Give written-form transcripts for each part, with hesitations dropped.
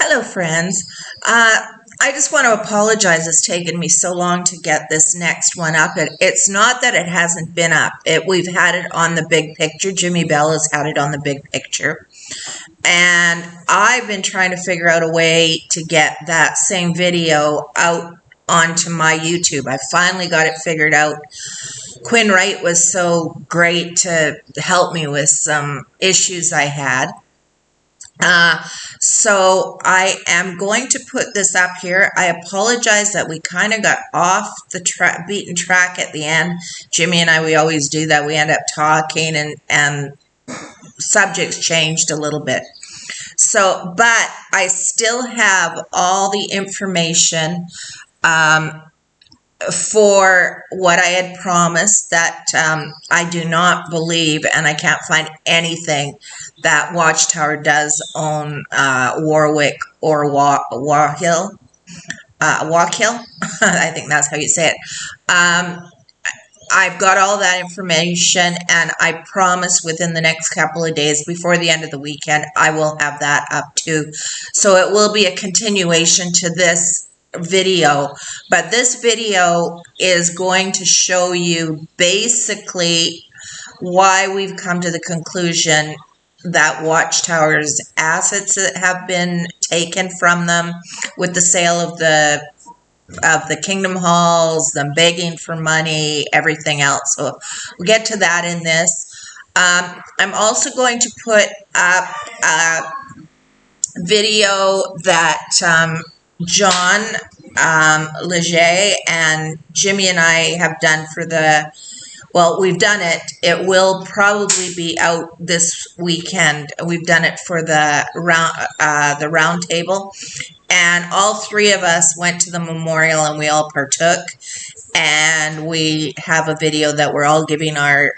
Hello, friends. I just want to apologize. It's taken me so long to get this next one up. It's not that it hasn't been up. We've had it on the big picture. Jimmy Bell has had it on the big picture. And I've been trying to figure out a way to get that same video out onto my YouTube. I finally got it figured out. Quinn Wright was so great to help me with some issues I had. So I am going to put this up here. I apologize that we kind of got off the beaten track at the end. Jimmy and I, we always do that. We end up talking and subjects changed a little bit. So, but I still have all the information for what I had promised, that I do not believe, and I can't find anything, that Watchtower does own Warwick or Wauhill. Wauhill? I think that's how you say it. I've got all that information, and I promise within the next couple of days, before the end of the weekend, I will have that up too. So it will be a continuation to this video, but this video is going to show you basically why we've come to the conclusion that Watchtower's assets have been taken from them with the sale of the Kingdom Halls, them begging for money, everything else. So we'll get to that in this. I'm also going to put up a video that John Leger and Jimmy and I have done for we've done it. It will probably be out this weekend. We've done it for the round table, and all three of us went to the memorial and we all partook. And we have a video that we're all giving our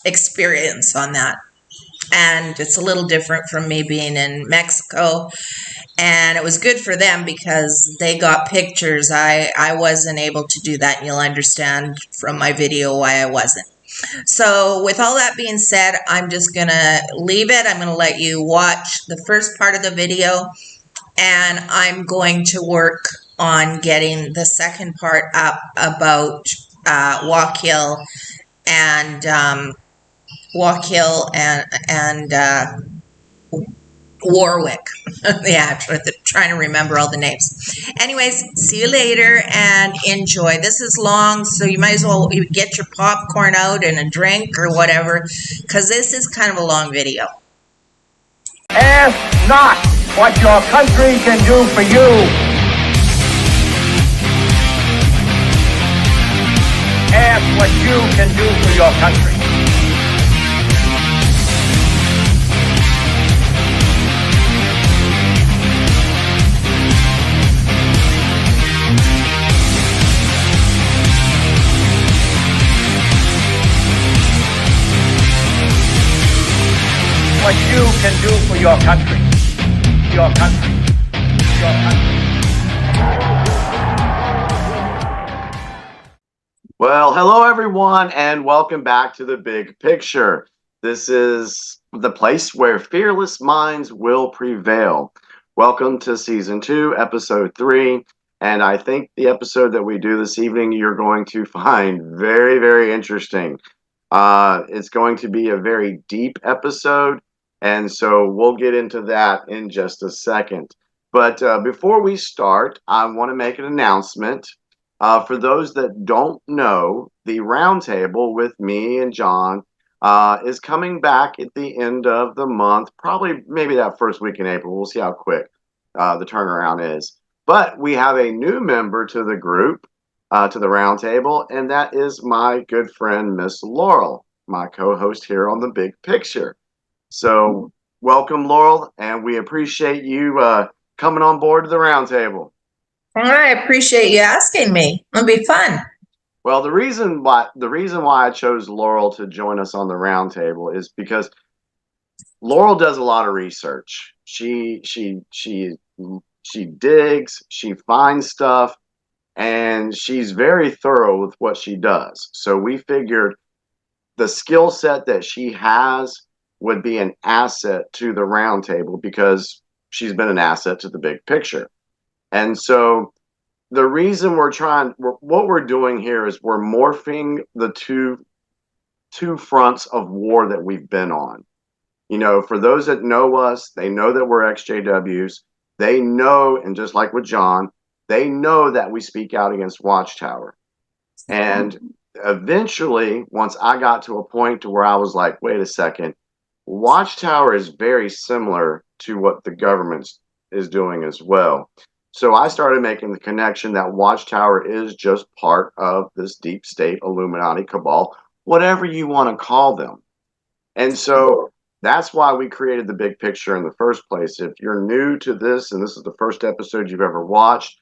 experience on that. And it's a little different from me being in Mexico. And it was good for them because they got pictures. I wasn't able to do that. And you'll understand from my video why I wasn't. So with all that being said, I'm just going to leave it. I'm going to let you watch the first part of the video. And I'm going to work on getting the second part up about Wauhill and Warwick. Yeah, trying to remember all the names. Anyways, see you later and enjoy. This is long, so you might as well get your popcorn out and a drink or whatever, because this is kind of a long video. Ask not what your country can do for you. Ask what you can do for your country. What you can do for your country. Your country. Your country. Well, hello everyone, and welcome back to The Big Picture. This is the place where fearless minds will prevail. Welcome to Season 2, Episode 3, and I think the episode that we do this evening you're going to find very, very interesting. It's going to be a very deep episode, and so we'll get into that in just a second. But before we start, I want to make an announcement. For those that don't know, the roundtable with me and John is coming back at the end of the month, probably maybe that first week in April. We'll see how quick the turnaround is. But we have a new member to the group, to the roundtable, and that is my good friend, Miss Laurel, my co-host here on The Big Picture. So welcome, Laurel, and we appreciate you coming on board to the roundtable. I appreciate you asking me. It'll be fun. Well, the reason why I chose Laurel to join us on the roundtable is because Laurel does a lot of research. She digs, she finds stuff, and she's very thorough with what she does. So we figured the skill set that she has would be an asset to the roundtable because she's been an asset to the big picture. And so the reason what we're doing here is we're morphing the two fronts of war that we've been on. You know, for those that know us, they know that we're XJWs. They know, and just like with John, they know that we speak out against Watchtower. And eventually, once I got to a point to where I was like, wait a second, Watchtower is very similar to what the government is doing as well. So I started making the connection that Watchtower is just part of this deep state Illuminati cabal, whatever you want to call them. And so that's why we created the big picture in the first place. If you're new to this and this is the first episode you've ever watched,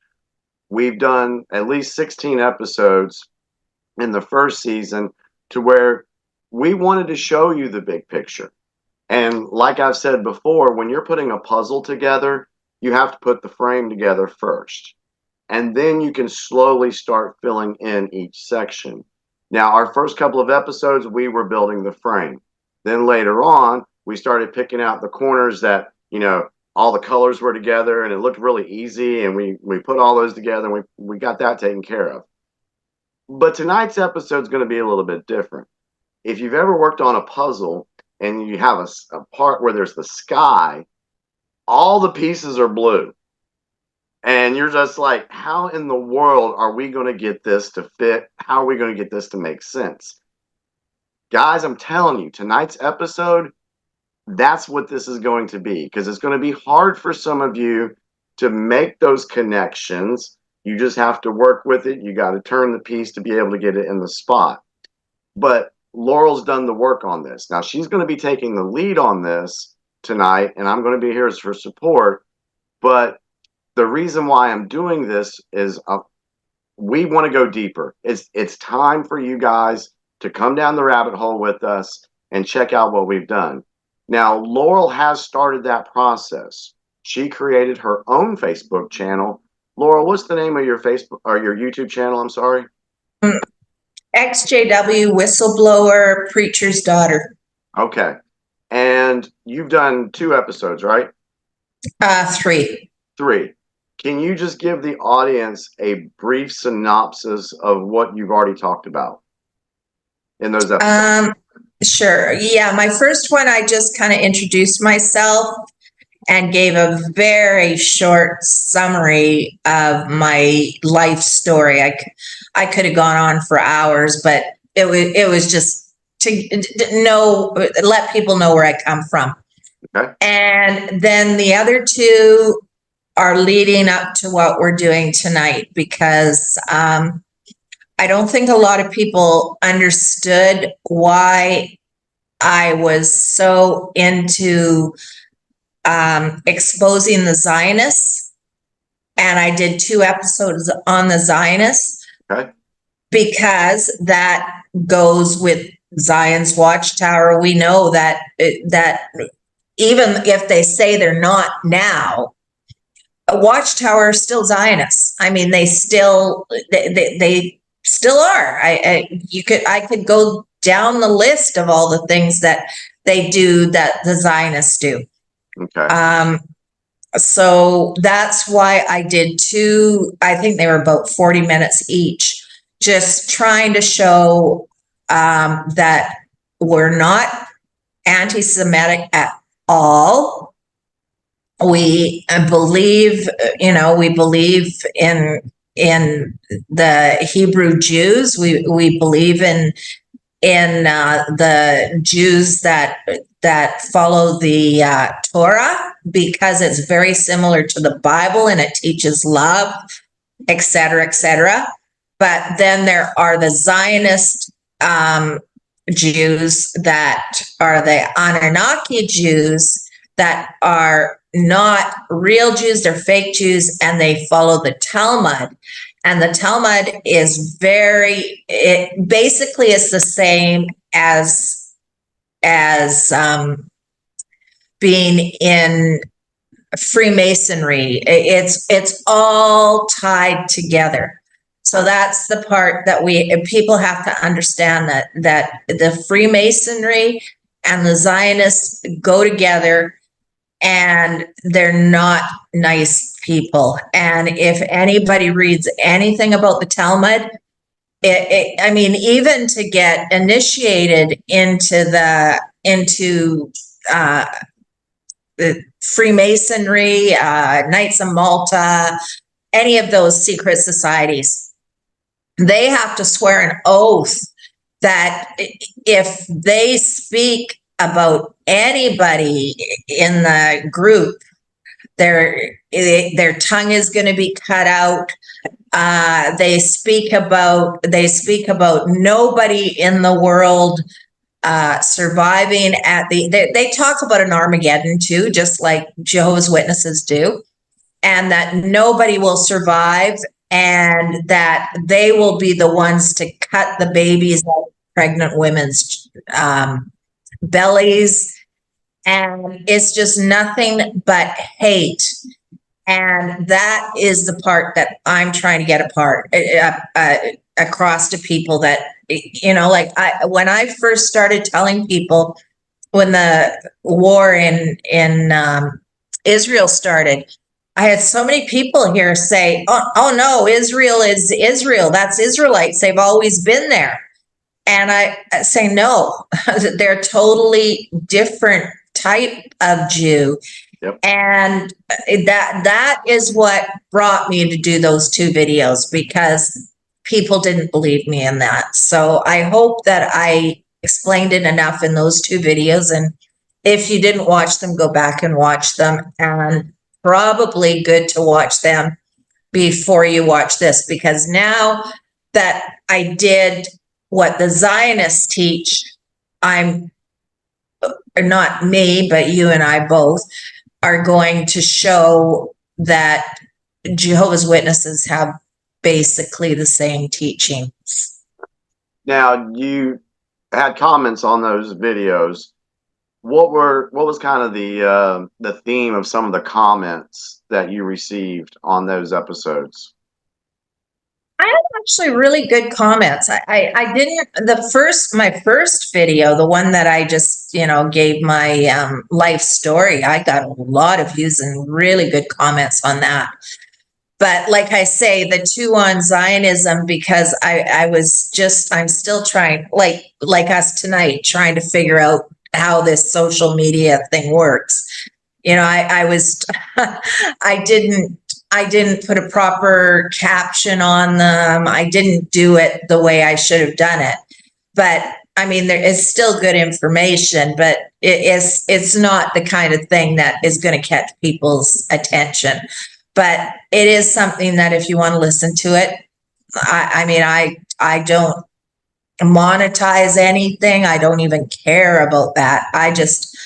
we've done at least 16 episodes in the first season to where we wanted to show you the big picture. And like I've said before, when you're putting a puzzle together, you have to put the frame together first. And then you can slowly start filling in each section. Now, our first couple of episodes, we were building the frame. Then later on, we started picking out the corners that, you know, all the colors were together and it looked really easy. And we put all those together and we got that taken care of. But tonight's episode is going to be a little bit different. If you've ever worked on a puzzle and you have a part where there's the sky, all the pieces are blue. And you're just like, how in the world are we going to get this to fit? How are we going to get this to make sense? Guys, I'm telling you, tonight's episode, that's what this is going to be. Because it's going to be hard for some of you to make those connections. You just have to work with it. You got to turn the piece to be able to get it in the spot. But Laurel's done the work on this. Now, she's going to be taking the lead on this tonight, and I'm going to be here for support. But the reason why I'm doing this is we want to go deeper. It's time for you guys to come down the rabbit hole with us and check out what we've done. Now, Laurel has started that process. She created her own Facebook channel. Laurel, what's the name of your Facebook or your YouTube channel? I'm sorry. XJW Whistleblower Preacher's Daughter. Okay. And you've done 2 episodes, right? 3. 3. Can you just give the audience a brief synopsis of what you've already talked about in those episodes? Sure. Yeah, my first one, I just kind of introduced myself and gave a very short summary of my life story. I could have gone on for hours, but it was just to let people know where I come from. Okay. And then the other 2 are leading up to what we're doing tonight, because I don't think a lot of people understood why I was so into exposing the Zionists. And I did 2 episodes on the Zionists. Okay. Because that goes with Zion's Watchtower. We know that even if they say they're not now, a Watchtower is still Zionists. I mean, they still are. I could go down the list of all the things that they do that the Zionists do. Okay. So that's why I did 2. I think they were about 40 minutes each, just trying to show that we're not anti-Semitic at all. We believe, we believe in the Hebrew Jews. We believe in the Jews that follow the Torah, because it's very similar to the Bible and it teaches love, etc., etc. But then there are the Zionist Jews that are the Anunnaki Jews that are not real Jews, they're fake Jews, and they follow the Talmud. And the Talmud is it basically is the same as being in Freemasonry. It's all tied together. So that's the part that people have to understand, that the Freemasonry and the Zionists go together, and they're not nice people. And if anybody reads anything about the Talmud, I mean, even to get initiated into the Freemasonry, Knights of Malta, any of those secret societies, they have to swear an oath that if they speak about anybody in the group, their tongue is going to be cut out. They speak about nobody in the world surviving at they talk about an Armageddon too, just like Jehovah's Witnesses do, and that nobody will survive, and that they will be the ones to cut the babies out of pregnant women's bellies. And it's just nothing but hate. And that is the part that I'm trying to get across to people, that, like when I first started telling people, when the war in Israel started, I had so many people here say, oh no, Israel is Israel. That's Israelites. They've always been there. And I say, no, they're totally different type of Jew. Yep. And that is what brought me to do those 2 videos, because people didn't believe me in that. So I hope that I explained it enough in those 2 videos. And if you didn't watch them, go back and watch them. And probably good to watch them before you watch this, because now that I did what the Zionists teach, I'm not me, but you and I both are going to show that Jehovah's Witnesses have basically the same teaching. Now, you had comments on those videos. What was kind of the theme of some of the comments that you received on those episodes? I had actually really good comments. I didn't, my first video, the one that I just, gave my life story, I got a lot of views and really good comments on that. But like I say, the 2 on Zionism, because I'm still trying, like us tonight, trying to figure out how this social media thing works. I didn't put a proper caption on them. I didn't do it the way I should have done it. But I mean, there is still good information, but it's not the kind of thing that is going to catch people's attention. But it is something that if you want to listen to it, I don't monetize anything. I don't even care about that. I just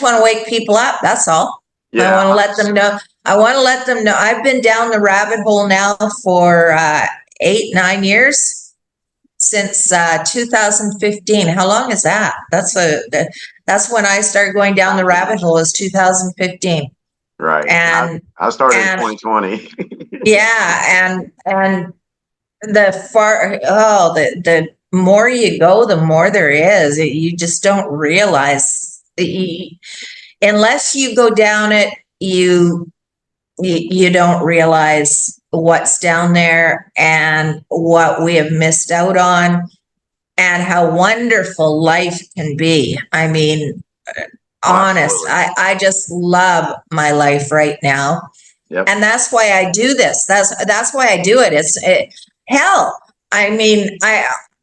want to wake people up. That's all. Yeah. I want to let them know. I've been down the rabbit hole now for 8-9 years, since 2015. How long is that? That's when I started going down the rabbit hole, is 2015. Right. And I started in 2020. Yeah, and the more you go, the more there is. You just don't realize, unless you go down it, you don't realize what's down there and what we have missed out on, and how wonderful life can be. I mean, honest, I just love my life right now. Yep. And that's why I do this. That's why I do it. Hell, I mean,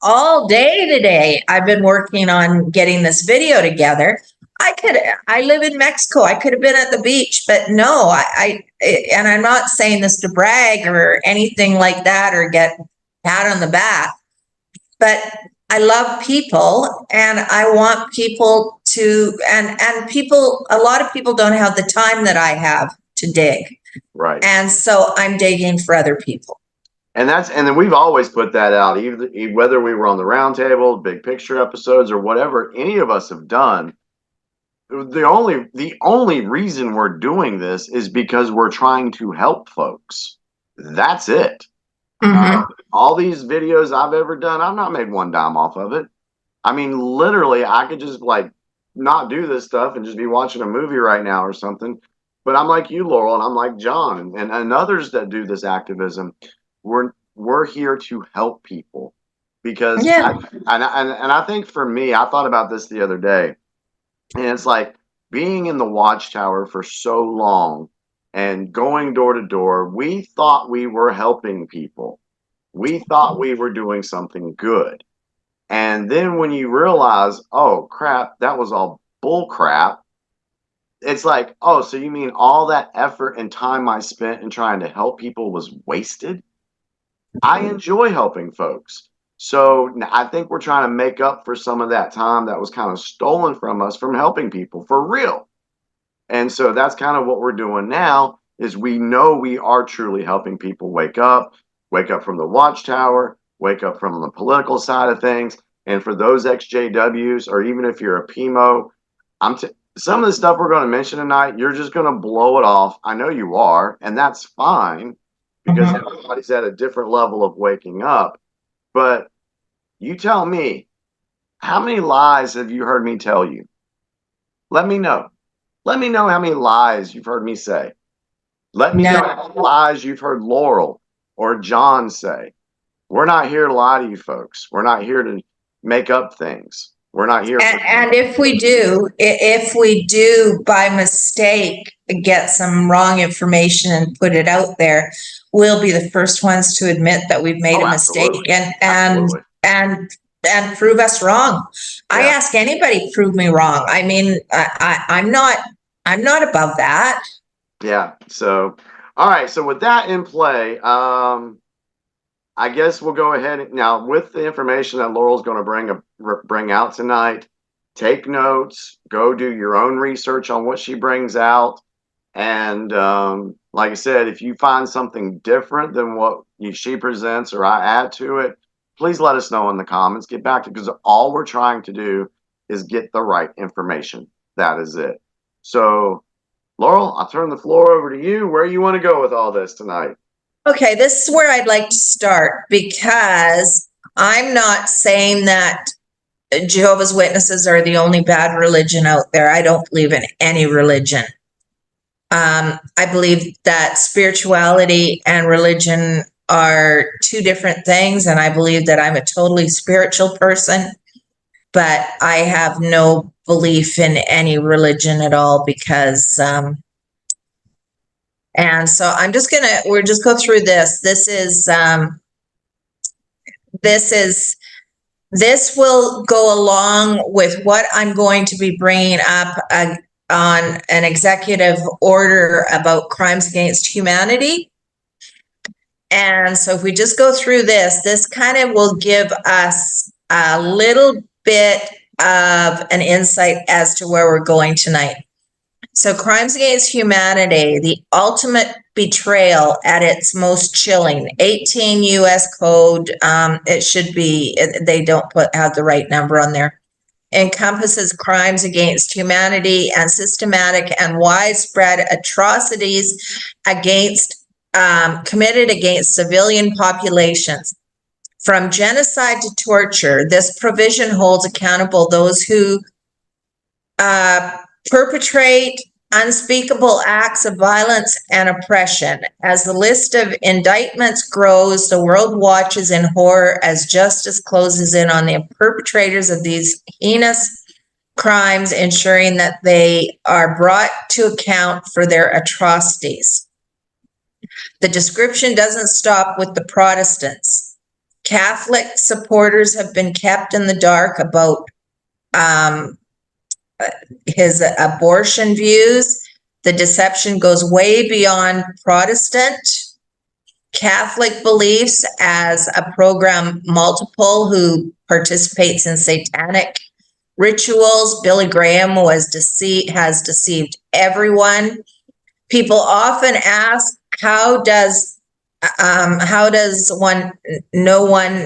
all day today, I've been working on getting this video together. I live in Mexico. I could have been at the beach, but no, and I'm not saying this to brag or anything like that or get pat on the back, but I love people, and I want people to, and a lot of people don't have the time that I have to dig. Right. And so I'm digging for other people. And then we've always put that out, whether we were on the roundtable, big picture episodes, or whatever any of us have done. The only reason we're doing this is because we're trying to help folks. That's it. Mm-hmm. All these videos I've ever done, I've not made one dime off of it. I mean, literally, I could just not do this stuff and just be watching a movie right now or something. But I'm like you, Laurel, and I'm like John and others that do this activism. We're here to help people because Yeah. and I think for me, I thought about this the other day, and it's like being in the Watchtower for so long and going door to door, we thought we were helping people. We thought we were doing something good. And then when you realize, oh crap, that was all bull crap, it's like, oh, so you mean all that effort and time I spent in trying to help people was wasted? I enjoy helping folks. So I think we're trying to make up for some of that time that was kind of stolen from us from helping people for real. And so that's kind of what we're doing now is we know we are truly helping people wake up from the Watchtower, wake up from the political side of things. And for those XJWs, or even if you're a PMO, some of the stuff we're going to mention tonight, you're just going to blow it off. I know you are, and that's fine because everybody's at a different level of waking up. But you tell me, how many lies have you heard me tell you? Let me know. Let me know how many lies you've heard me say. Let me know how many lies you've heard Laurel or John say. We're not here to lie to you folks. We're not here to make up things. We're not here. And if we do by mistake get some wrong information and put it out there, we'll be the first ones to admit that we've made a mistake and prove us wrong. Yeah. I ask anybody prove me wrong. I mean, I'm not above that. Yeah. So, all right. So with that in play, I guess we'll go ahead now with the information that Laurel's going to bring out tonight. Take notes, go do your own research on what she brings out. And like I said, if you find something different than what she presents or I add to it, please let us know in the comments. Get back to because all we're trying to do is get the right information. That is it. So, Laurel, I'll turn the floor over to you. Where you want to go with all this tonight? Okay, this is where I'd like to start because I'm not saying that Jehovah's Witnesses are the only bad religion out there. I don't believe in any religion. I believe that spirituality and religion are two different things, and I believe that I'm a totally spiritual person, but I have no belief in any religion at all because and so we'll just go through this. This will go along with what I'm going to be bringing up on an executive order about crimes against humanity. And so if we just go through this kind of will give us a little bit of an insight as to where we're going tonight. So crimes against humanity, the ultimate betrayal at its most chilling, 18 U.S. code, it should be, they don't have the right number on there, encompasses crimes against humanity and systematic and widespread atrocities committed against civilian populations. From genocide to torture, this provision holds accountable those who perpetrate unspeakable acts of violence and oppression. As the list of indictments grows, the world watches in horror as justice closes in on the perpetrators of these heinous crimes, ensuring that they are brought to account for their atrocities. The description doesn't stop with the Protestants. Catholic supporters have been kept in the dark about his abortion views. The deception goes way beyond Protestant. Catholic beliefs as a program multiple who participates in satanic rituals. Billy Graham has deceived everyone. People often ask, how does no one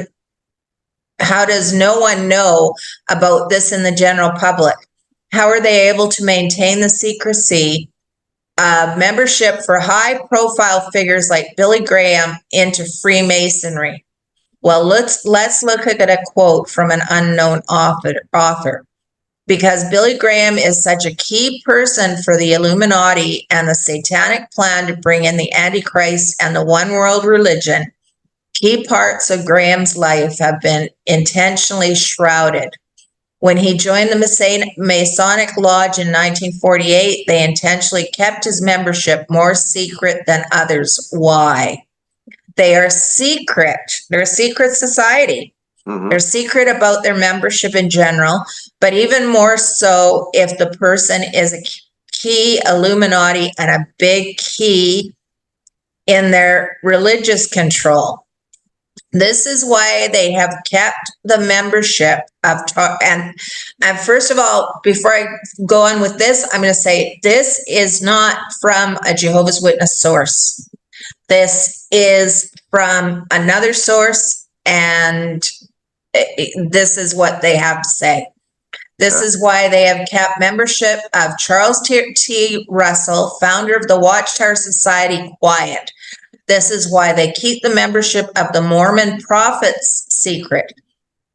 know about this in the general public? How are they able to maintain the secrecy of membership for high-profile figures like Billy Graham into Freemasonry? Well, let's look at a quote from an unknown author. because Billy Graham is such a key person for the Illuminati and the satanic plan to bring in the Antichrist and the one world religion. Key parts of Graham's life have been intentionally shrouded. When he joined the Masonic Lodge in 1948, they intentionally kept his membership more secret than others. Why? They are secret. They're a secret society. They're secret about their membership in general, but even more so if the person is a key Illuminati and a big key in their religious control. This is why they have kept the membership of, and first of all, before I go on with this, I'm going to say this is not from a Jehovah's Witness source. This is from another source, and this is what they have to say. This is why they have kept membership of Charles T. Russell, founder of the Watchtower Society, quiet. This is why they keep the membership of the Mormon prophets secret.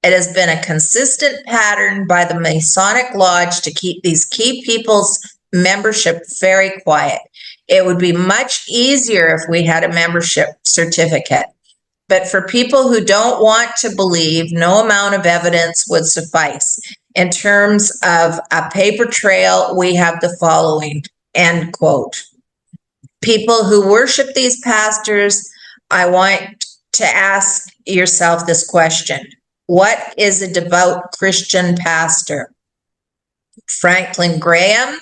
It has been a consistent pattern by the Masonic Lodge to keep these key people's membership very quiet. It would be much easier if we had a membership certificate. But for people who don't want to believe, no amount of evidence would suffice. In terms of a paper trail, we have the following, end quote. People who worship these pastors, I want to ask yourself this question. What is a devout Christian pastor? Franklin Graham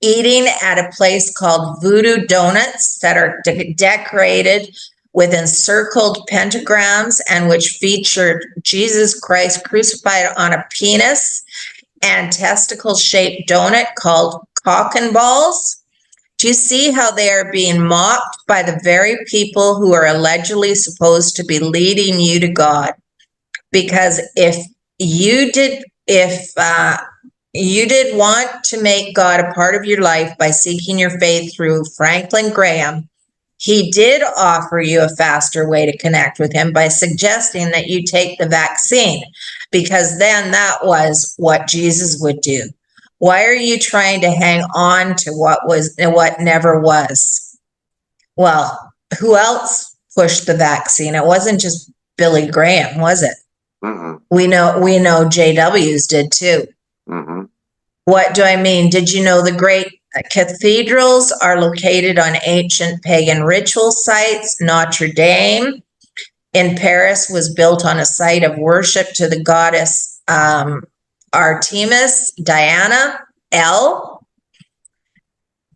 eating at a place called Voodoo Donuts that are decorated with encircled pentagrams and which featured Jesus Christ crucified on a penis and testicle-shaped donut called cock and balls. Do you see how they are being mocked by the very people who are allegedly supposed to be leading you to God? Because if you did want to make God a part of your life by seeking your faith through Franklin Graham, he did offer you a faster way to connect with him by suggesting that you take the vaccine, because then that was what Jesus would do. Why are you trying to hang on to what never was? Well, who else pushed the vaccine? It wasn't just Billy Graham, was it? We know JWs did too. What do I mean? Did you know the great cathedrals are located on ancient pagan ritual sites? Notre Dame in Paris was built on a site of worship to the goddess Artemis, Diana, El,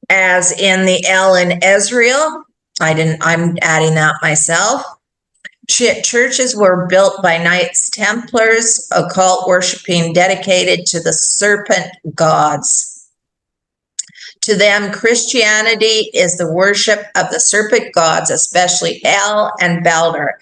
as in the El in Israel. I'm adding that myself. Churches were built by Knights Templars, occult worshiping dedicated to the serpent gods. To them, Christianity is the worship of the serpent gods, especially El and Baldur,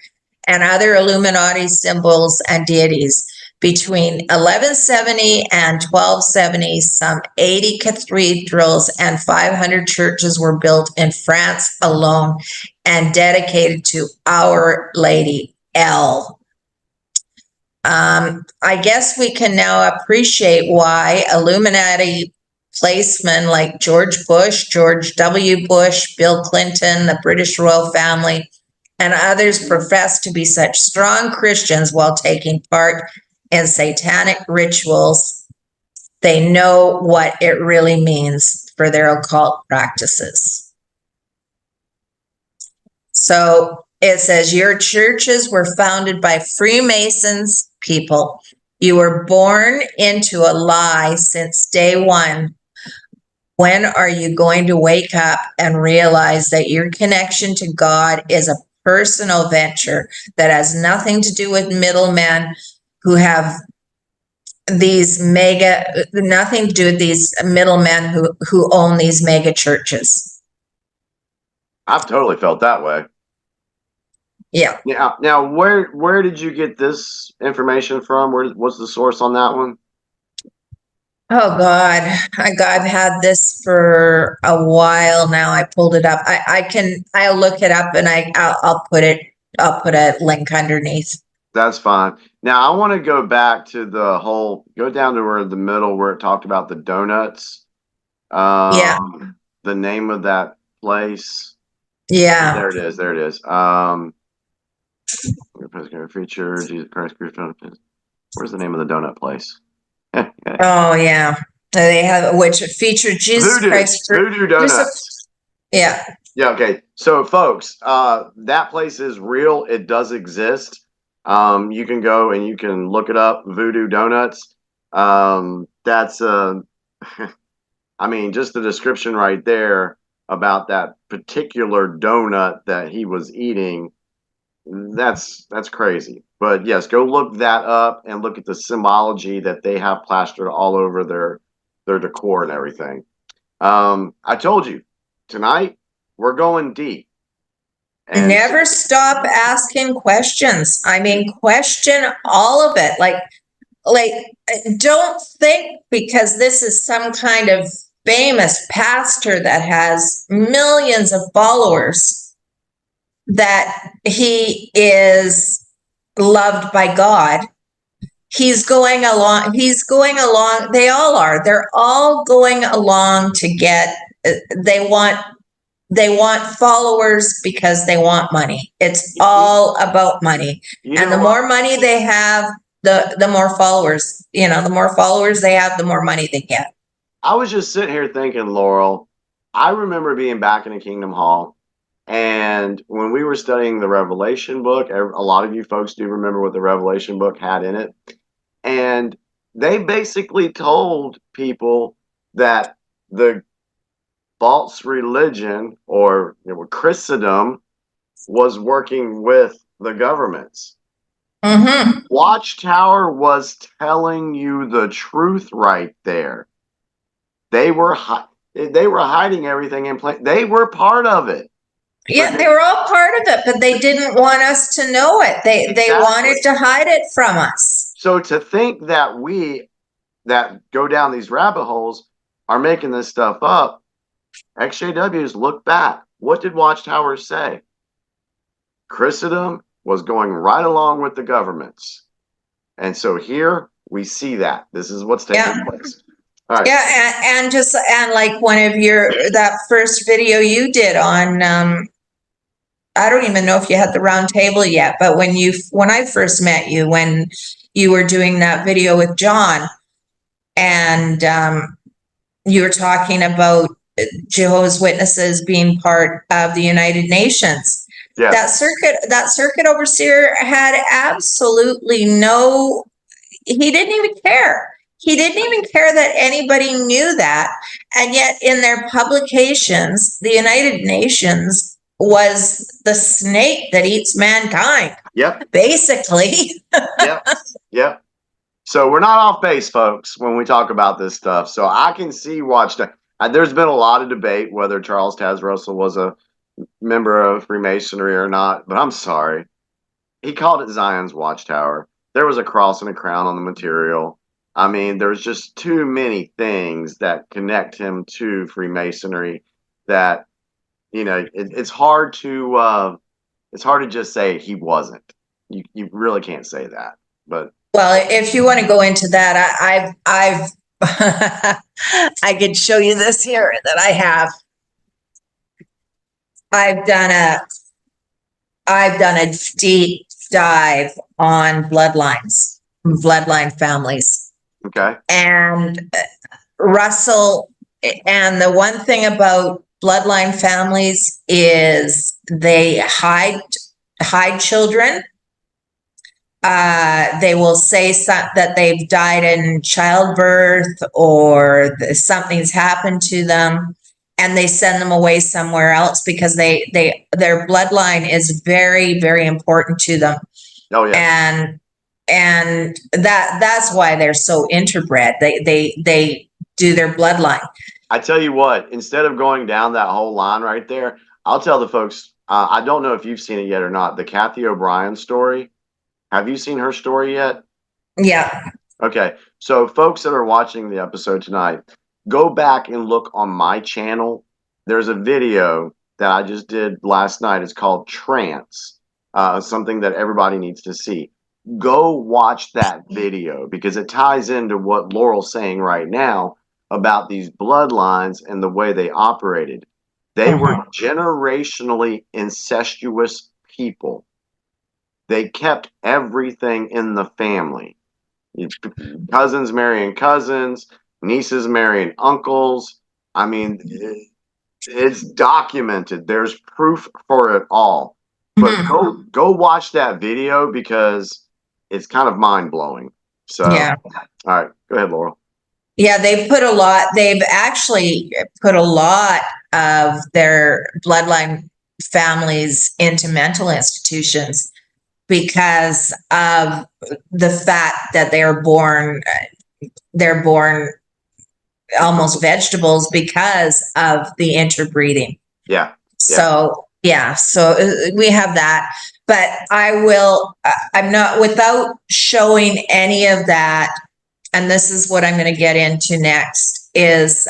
and other Illuminati symbols and deities. Between 1170 and 1270, some 80 cathedrals and 500 churches were built in France alone and dedicated to Our Lady, El. I guess we can now appreciate why Illuminati placemen like George Bush, George W. Bush, Bill Clinton, the British royal family, and others profess to be such strong Christians while taking part in satanic rituals. They know what it really means for their occult practices. So it says, your churches were founded by Freemasons people. You were born into a lie since day one. When are you going to wake up and realize that your connection to God is a personal venture that has nothing to do with middlemen who have nothing to do with these middlemen who own these mega churches? I've totally felt that way. Yeah. Now, where did you get this information from? What's the source on that one? Oh God, I've had this for a while now. I pulled it up. I'll look it up and I'll put a link underneath. That's fine. Now I want to go back to go down to where the middle where it talked about the donuts. Yeah. The name of that place. Yeah. There it is. There it is. Feature Jesus Christ. Where's the name of the donut place? Oh, yeah. They have, which featured Jesus Christ. Voodoo Donuts. Yeah. Yeah, okay. So, folks, that place is real. It does exist. You can go and you can look it up, Voodoo Donuts. That's, I mean, just the description right there about that particular donut that he was eating, that's crazy. But yes, go look that up and look at the symbology that they have plastered all over their decor and everything. I told you, tonight we're going deep. And never stop asking questions. I mean, question all of it. Like, don't think because this is some kind of famous pastor that has millions of followers that he is loved by God. He's going along. They all are. They're all going along to get, they want followers because they want money. It's all about money. And the more money they have, the more followers, the more followers they have, the more money they get. I was just sitting here thinking, Laurel, I remember being back in the Kingdom Hall, and when we were studying the Revelation book, a lot of you folks do remember what the Revelation book had in it. And they basically told people that the false religion or Christendom was working with the governments. Mm-hmm. Watchtower was telling you the truth right there. They were hiding everything in plain. They were part of it. Yeah, they were all part of it, but they didn't want us to know it. They wanted to hide it from us. So to think that we that go down these rabbit holes are making this stuff up, XJWs, look back. What did Watchtower say? Christendom was going right along with the governments. And so here we see that. This is what's taking place. All right. Yeah, and like one of that first video you did on I don't even know if you had the round table yet, but when I first met you, when you were doing that video with John, and you were talking about Jehovah's Witnesses being part of the United Nations. Yeah. That circuit overseer had absolutely he didn't even care. He didn't even care that anybody knew that. And yet in their publications, the United Nations was the snake that eats mankind. Yep. Basically. Yep. So we're not off base, folks, when we talk about this stuff. So I can see Watchtower. There's been a lot of debate whether Charles Taz Russell was a member of Freemasonry or not, but I'm sorry. He called it Zion's Watchtower. There was a cross and a crown on the material. I mean, there's just too many things that connect him to Freemasonry that, it's hard to just say he wasn't. You really can't say that. But well, if you want to go into that, I've I could show you this here that I have. I've done a deep dive on bloodline families. Okay. And Russell, and the one thing about bloodline families is they hide children. They will say that they've died in childbirth or something's happened to them, and they send them away somewhere else because their bloodline is very, very important to them. Oh yeah. And that's why they're so interbred. They do their bloodline. I tell you what, instead of going down that whole line right there, I'll tell the folks, I don't know if you've seen it yet or not, the Kathy O'Brien story. Have you seen her story yet? Yeah. Okay. So folks that are watching the episode tonight, go back and look on my channel. There's a video that I just did last night. It's called Trance, something that everybody needs to see. go watch that video because it ties into what Laurel's saying right now about these bloodlines and the way they operated. They were generationally incestuous people. They kept everything in the family. Cousins marrying cousins, nieces marrying uncles. I mean, it's documented. There's proof for it all. But go watch that video because it's kind of mind blowing. So, Yeah. All right, go ahead, Laurel. Yeah, they've actually put a lot of their bloodline families into mental institutions because of the fact that they're born almost vegetables because of the interbreeding. Yeah. So we have that, but I'm not, without showing any of that. And this is what I'm going to get into next is,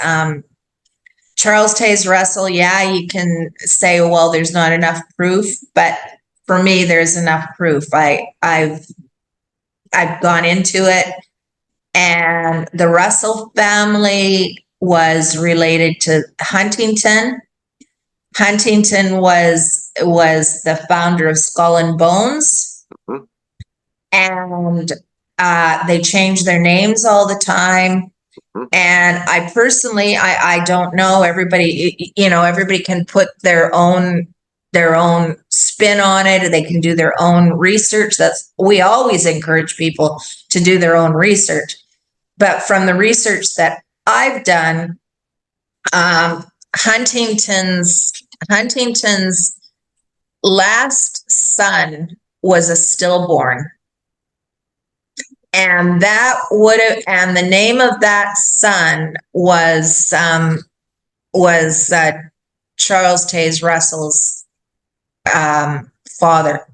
Charles Taze Russell. Yeah, you can say, well, there's not enough proof, but for me, there's enough proof. I've gone into it, and the Russell family was related to Huntington. Huntington was the founder of Skull and Bones, and they change their names all the time. And I personally, I don't know. Everybody, everybody can put their own spin on it. They can do their own research. We always encourage people to do their own research. But from the research that I've done, Huntington's last son was a stillborn. And and the name of that son was Charles Taze Russell's father.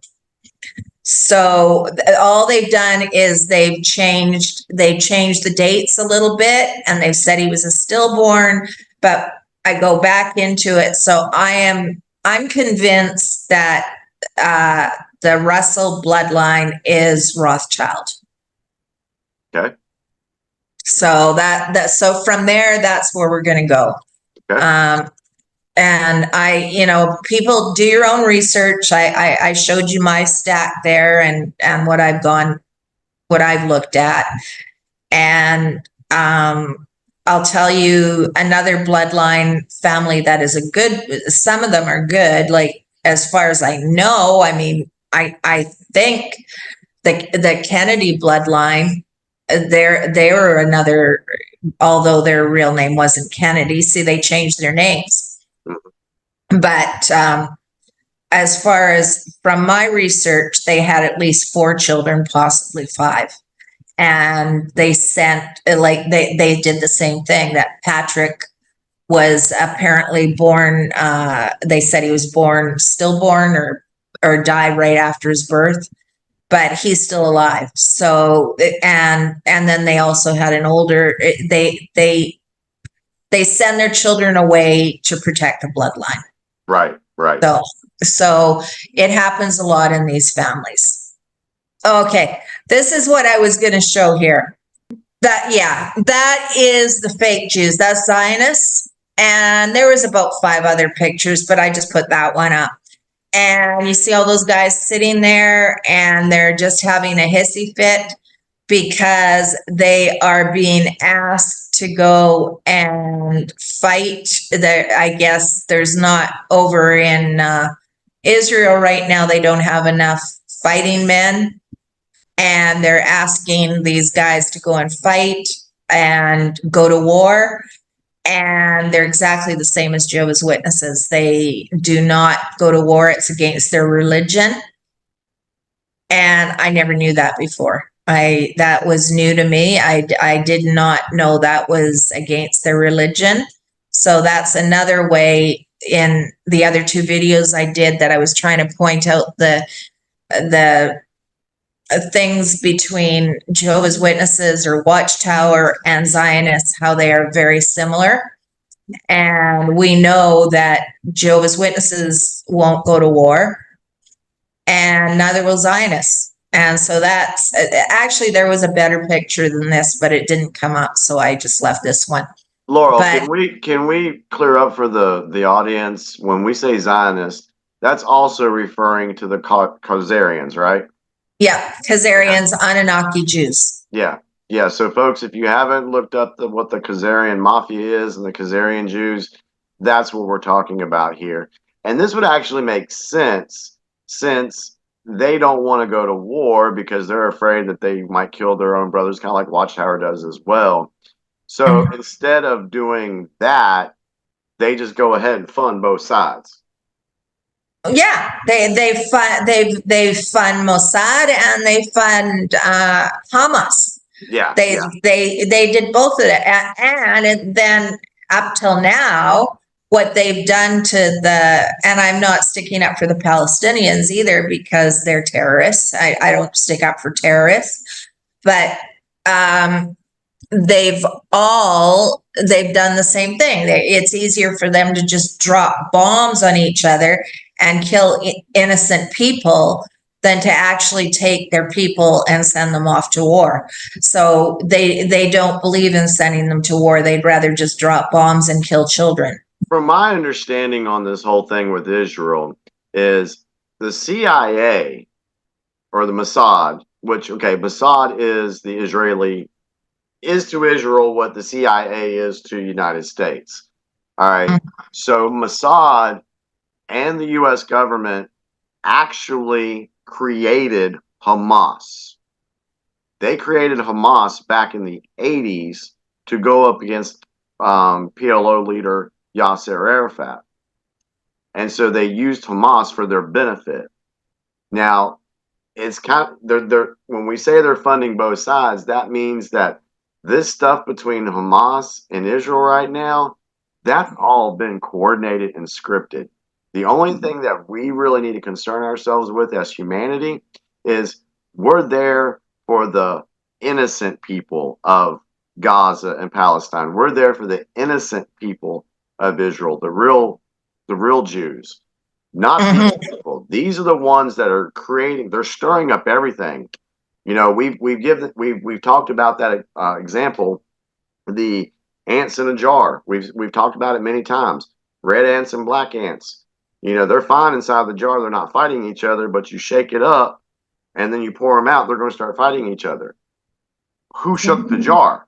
So all they've done is they've changed the dates a little bit, and they've said he was a stillborn. But I go back into it, so I'm convinced that the Russell bloodline is Rothschild. Okay. So so from there, that's where we're going to go. Okay. And people do your own research. I showed you my stack there and what I've looked at. And I'll tell you another bloodline family that is some of them are good. Like, as far as I know, I mean, I think the Kennedy bloodline, they were another, although their real name wasn't Kennedy. See, they changed their names. But as far as from my research, they had at least 4 children, possibly 5. And they sent, they did the same thing. That Patrick was apparently born, they said he was born stillborn or died right after his birth, but he's still alive. So, and then they also had an older, they send their children away to protect the bloodline. Right. So it happens a lot in these families. Okay, this is what I was going to show here. That is the fake Jews. That's Zionists. And there was about 5 other pictures, but I just put that one up. And you see all those guys sitting there, and they're just having a hissy fit because they are being asked to go and fight. I guess there's not, over in Israel right now, they don't have enough fighting men. And they're asking these guys to go and fight and go to war. And they're exactly the same as Jehovah's Witnesses. They do not go to war. It's against their religion. And I never knew that before. That was new to me. I did not know that was against their religion. So that's another way. In the other 2 videos I did, that I was trying to point out the things between Jehovah's Witnesses or Watchtower and Zionists, how they are very similar. And we know that Jehovah's Witnesses won't go to war, and neither will Zionists. And so that's actually, there was a better picture than this, but it didn't come up, so I just left this one. Laurel, But can we clear up for the audience when we say Zionist, that's also referring to the Khazarians, right? yeah, Khazarians, Anunnaki Jews. Yeah. Yeah. So folks, if you haven't looked up what the Khazarian mafia is and the Khazarian Jews, that's what we're talking about here. And this would actually make sense since they don't want to go to war because they're afraid that they might kill their own brothers, kind of like Watchtower does as well. So instead of doing that, they just go ahead and fund both sides. Yeah, they fund Mossad and they fund Hamas. Yeah. They did both of that, and then up till now, what they've done to and I'm not sticking up for the Palestinians either because they're terrorists. I don't stick up for terrorists, but they've done the same thing. It's easier for them to just drop bombs on each other and kill innocent people than to actually take their people and send them off to war. So they don't believe in sending them to war. They'd rather just drop bombs and kill children. From my understanding on this whole thing with Israel is the CIA or the Mossad, which, okay, Mossad is the Israeli, is to Israel what the CIA is to the United States. All right. So Mossad and the U.S. government actually created Hamas. They created Hamas back in the 80s to go up against PLO leader Yasser Arafat. And so they used Hamas for their benefit. Now, it's kind of, they're when we say they're funding both sides, that means that this stuff between Hamas and Israel right now, that's all been coordinated and scripted. The only thing that we really need to concern ourselves with as humanity is we're there for the innocent people of Gaza and Palestine. We're there for the innocent people of Israel, the real Jews, not these people. These are the ones that are creating, they're stirring up everything. You know, we've talked about that example, the ants in a jar. We've talked about it many times. Red ants and black ants. You know, they're fine inside the jar. They're not fighting each other, but you shake it up and then you pour them out. They're going to start fighting each other. Who shook the jar?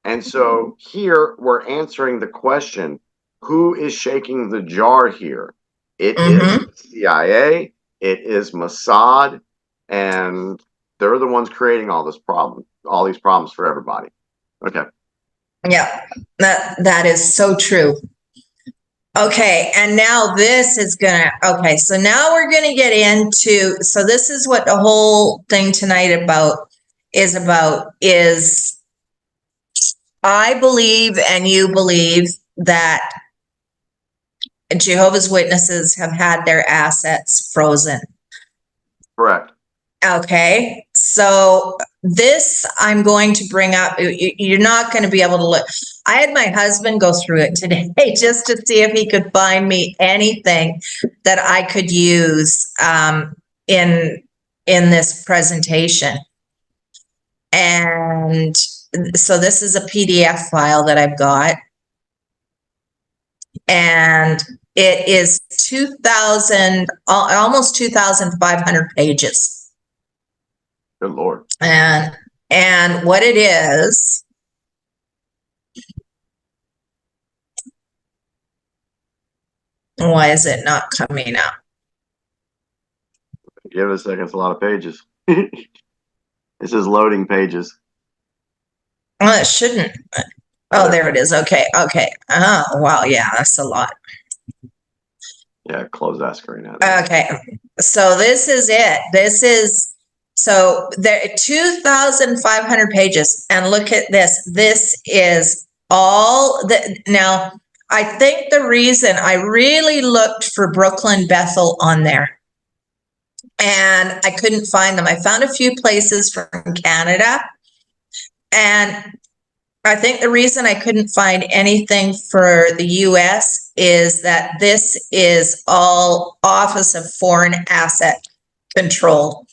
And so here we're answering the question, who is shaking the jar here? It is CIA, it is Mossad, and they're the ones creating all these problems for everybody. Okay. Yeah, that is so true. Okay, and now this is okay, so now we're gonna get into, so this is what the whole thing tonight is I believe and you believe that Jehovah's Witnesses have had their assets frozen. Correct. Okay, so this I'm going to bring up. You're not going to be able to look. I had my husband go through it today just to see if he could find me anything that I could use in this presentation. And so this is a PDF file that I've got. And it is 2,000, almost 2,500 pages. Good Lord. And what it is, why is it not coming up? Give it a second. It's a lot of pages. It says loading pages. Well, it shouldn't. Oh, there it is. Okay. Oh, wow. Yeah, that's a lot. Yeah, close that screen out. Okay. So this is it. So there 2,500 pages. And look at this. This is all now, I think the reason I really looked for Brooklyn Bethel on there and I couldn't find them. I found a few places from Canada, and I think the reason I couldn't find anything for the US is that this is all Office of Foreign Asset Control.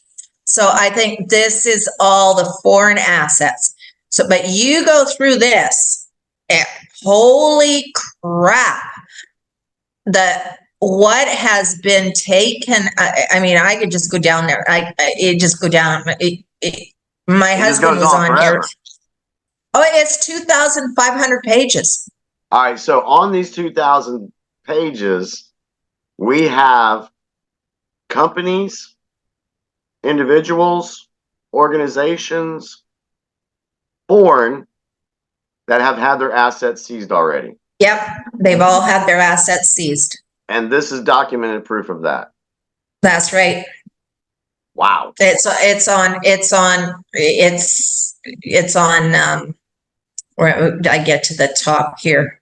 So I think this is all the foreign assets. So, but you go through this, and holy crap, what has been taken. I mean, I could just go down there. It just go down. My husband was on here. Oh, it's 2,500 pages. All right. So on these 2,000 pages, we have companies, individuals, organizations, foreign, that have had their assets seized already. Yep, they've all had their assets seized. And this is documented proof of that. That's right. Wow. It's on where I get to the top here.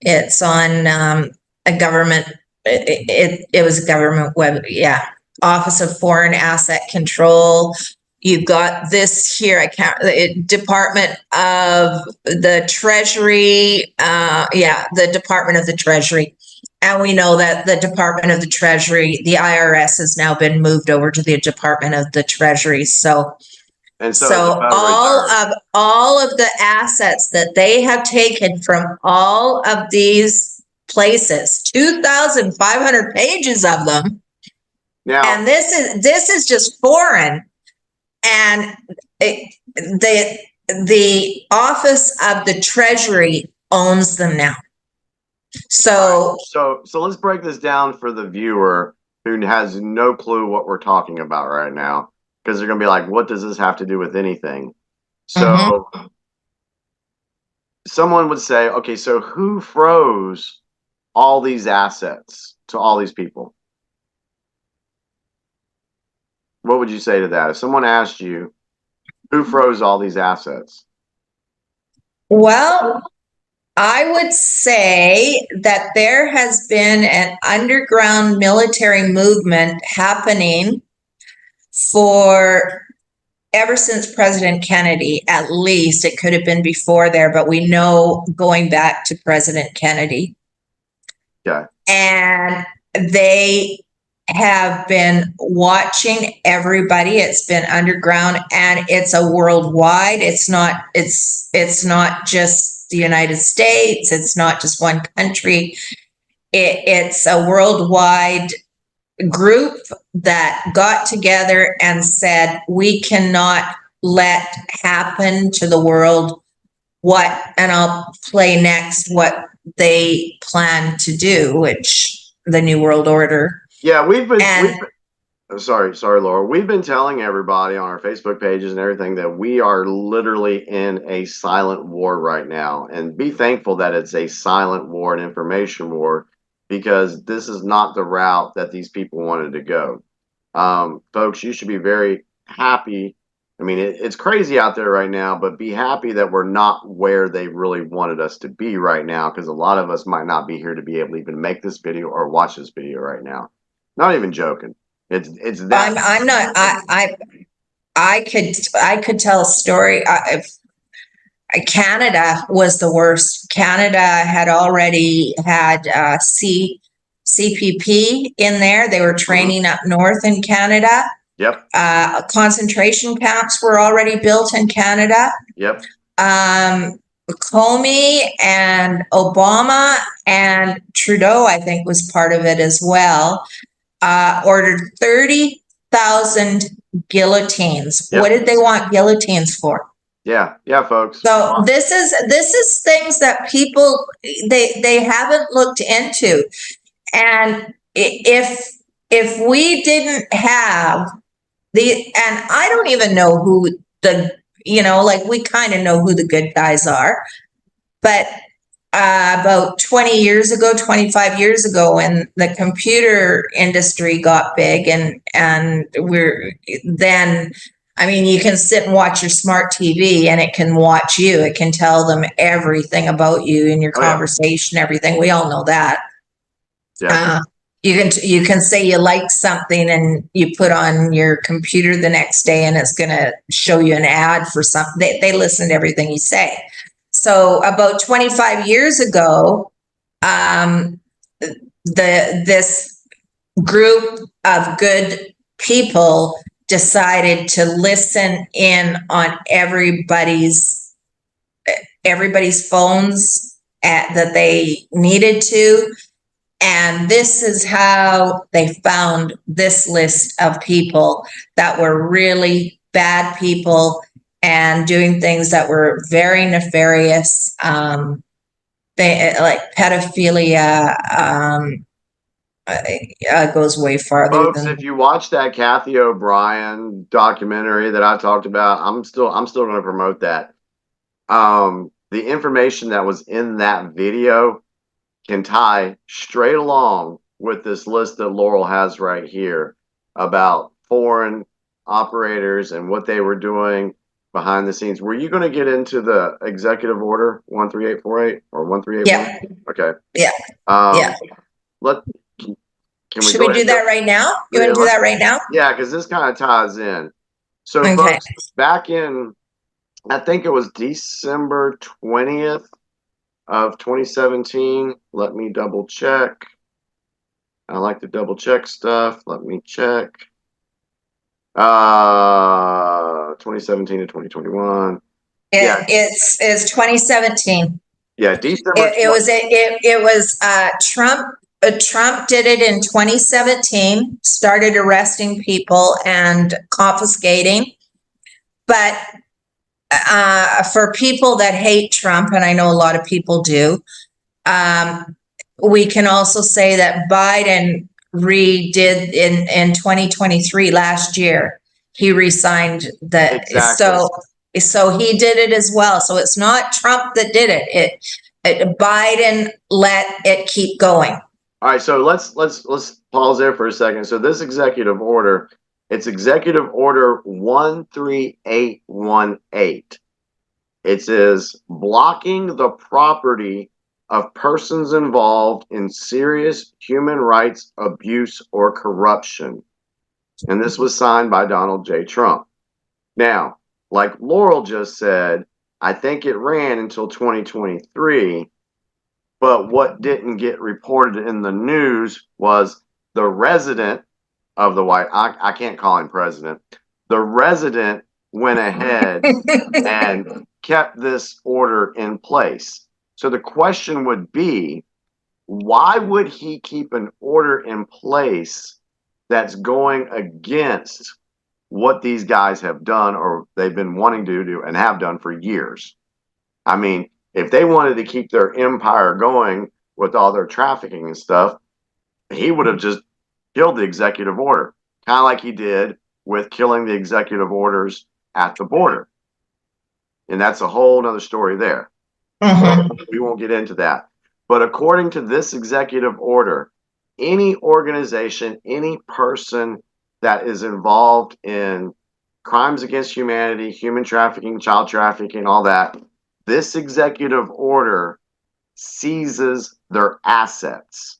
It's on a government. It was a government web. Yeah, Office of Foreign Asset Control. You've got this here. Department of the Treasury. Yeah, the Department of the Treasury. And we know that the Department of the Treasury, the IRS, has now been moved over to the Department of the Treasury. So all of the assets that they have taken from all of these places, 2,500 pages of them. Now, and this is just foreign. And the Office of the Treasury owns them now. So let's break this down for the viewer who has no clue what we're talking about right now, because they're going to be like, what does this have to do with anything? So someone would say, okay, so who froze all these assets to all these people? What would you say to that? If someone asked you, who froze all these assets? Well, I would say that there has been an underground military movement happening for ever since President Kennedy. At least it could have been before there, but we know going back to President Kennedy. Yeah. And they have been watching everybody. It's been underground, and it's a worldwide. It's not just the United States. It's not just one country. It's a worldwide group that got together and said, we cannot let happen to the world and I'll play next what they plan to do, which the New World Order. Yeah, sorry, Laurel. We've been telling everybody on our Facebook pages and everything that we are literally in a silent war right now. And be thankful that it's a silent war, an information war, because this is not the route that these people wanted to go. Folks, you should be very happy. I mean, it's crazy out there right now, but be happy that we're not where they really wanted us to be right now, because a lot of us might not be here to be able to even make this video or watch this video right now. Not even joking. It's that. I'm not. I could tell a story. Canada was the worst. Canada had already had CPP in there. They were training up north in Canada. Yep. Concentration camps were already built in Canada. Yep. Comey and Obama and Trudeau, I think, was part of it as well. Ordered 30,000 guillotines. Yep. What did they want guillotines for? Yeah, folks. So this is things that people they haven't looked into, and if we didn't have and I don't even know who we kind of know who the good guys are, but about 20 years ago, 25 years ago, when the computer industry got big, and you can sit and watch your smart TV and it can watch you. It can tell them everything about you in your conversation, everything. We all know that. Yeah. You can say you like something and you put on your computer the next day and it's going to show you an ad for something. They listen to everything you say. So about 25 years ago, this group of good people decided to listen in on everybody's phones that they needed to. And this is how they found this list of people that were really bad people and doing things that were very nefarious. They like pedophilia, goes way farther. Folks, if you watch that Kathy O'Brien documentary that I talked about, I'm still going to promote that. The information that was in that video can tie straight along with this list that Laurel has right here about foreign operators and what they were doing behind the scenes. Were you going to get into the executive order 13848 or 1381? Yeah. Okay. Yeah. Yeah. Should we do that right now? You want to do that right now? Yeah, because this kind of ties in. So, okay. Folks, back in, I think it was December 20th of 2017. Let me double check. I like to double check stuff. Let me check. 2017 to 2021. It's 2017. Yeah, December. It was Trump. Trump did it in 2017. Started arresting people and confiscating, but for people that hate Trump, and I know a lot of people do, we can also say that Biden redid in 2023 last year. He resigned the exactly. So he did it as well. So it's not Trump that did it. Biden let it keep going. All right, so let's pause there for a second. So this executive order, it's Executive Order 13818. It says blocking the property of persons involved in serious human rights abuse or corruption. And this was signed by Donald J. Trump. Now, like Laurel just said, I think it ran until 2023. But what didn't get reported in the news was the resident of the White, I can't call him president. The resident went ahead and kept this order in place. So the question would be, why would he keep an order in place that's going against what these guys have done or they've been wanting to do and have done for years? I mean, if they wanted to keep their empire going with all their trafficking and stuff, he would have just killed the executive order, kind of like he did with killing the executive orders at the border. And that's a whole nother story there. So we won't get into that. But according to this executive order, any organization, any person that is involved in crimes against humanity, human trafficking, child trafficking, all that, this executive order seizes their assets.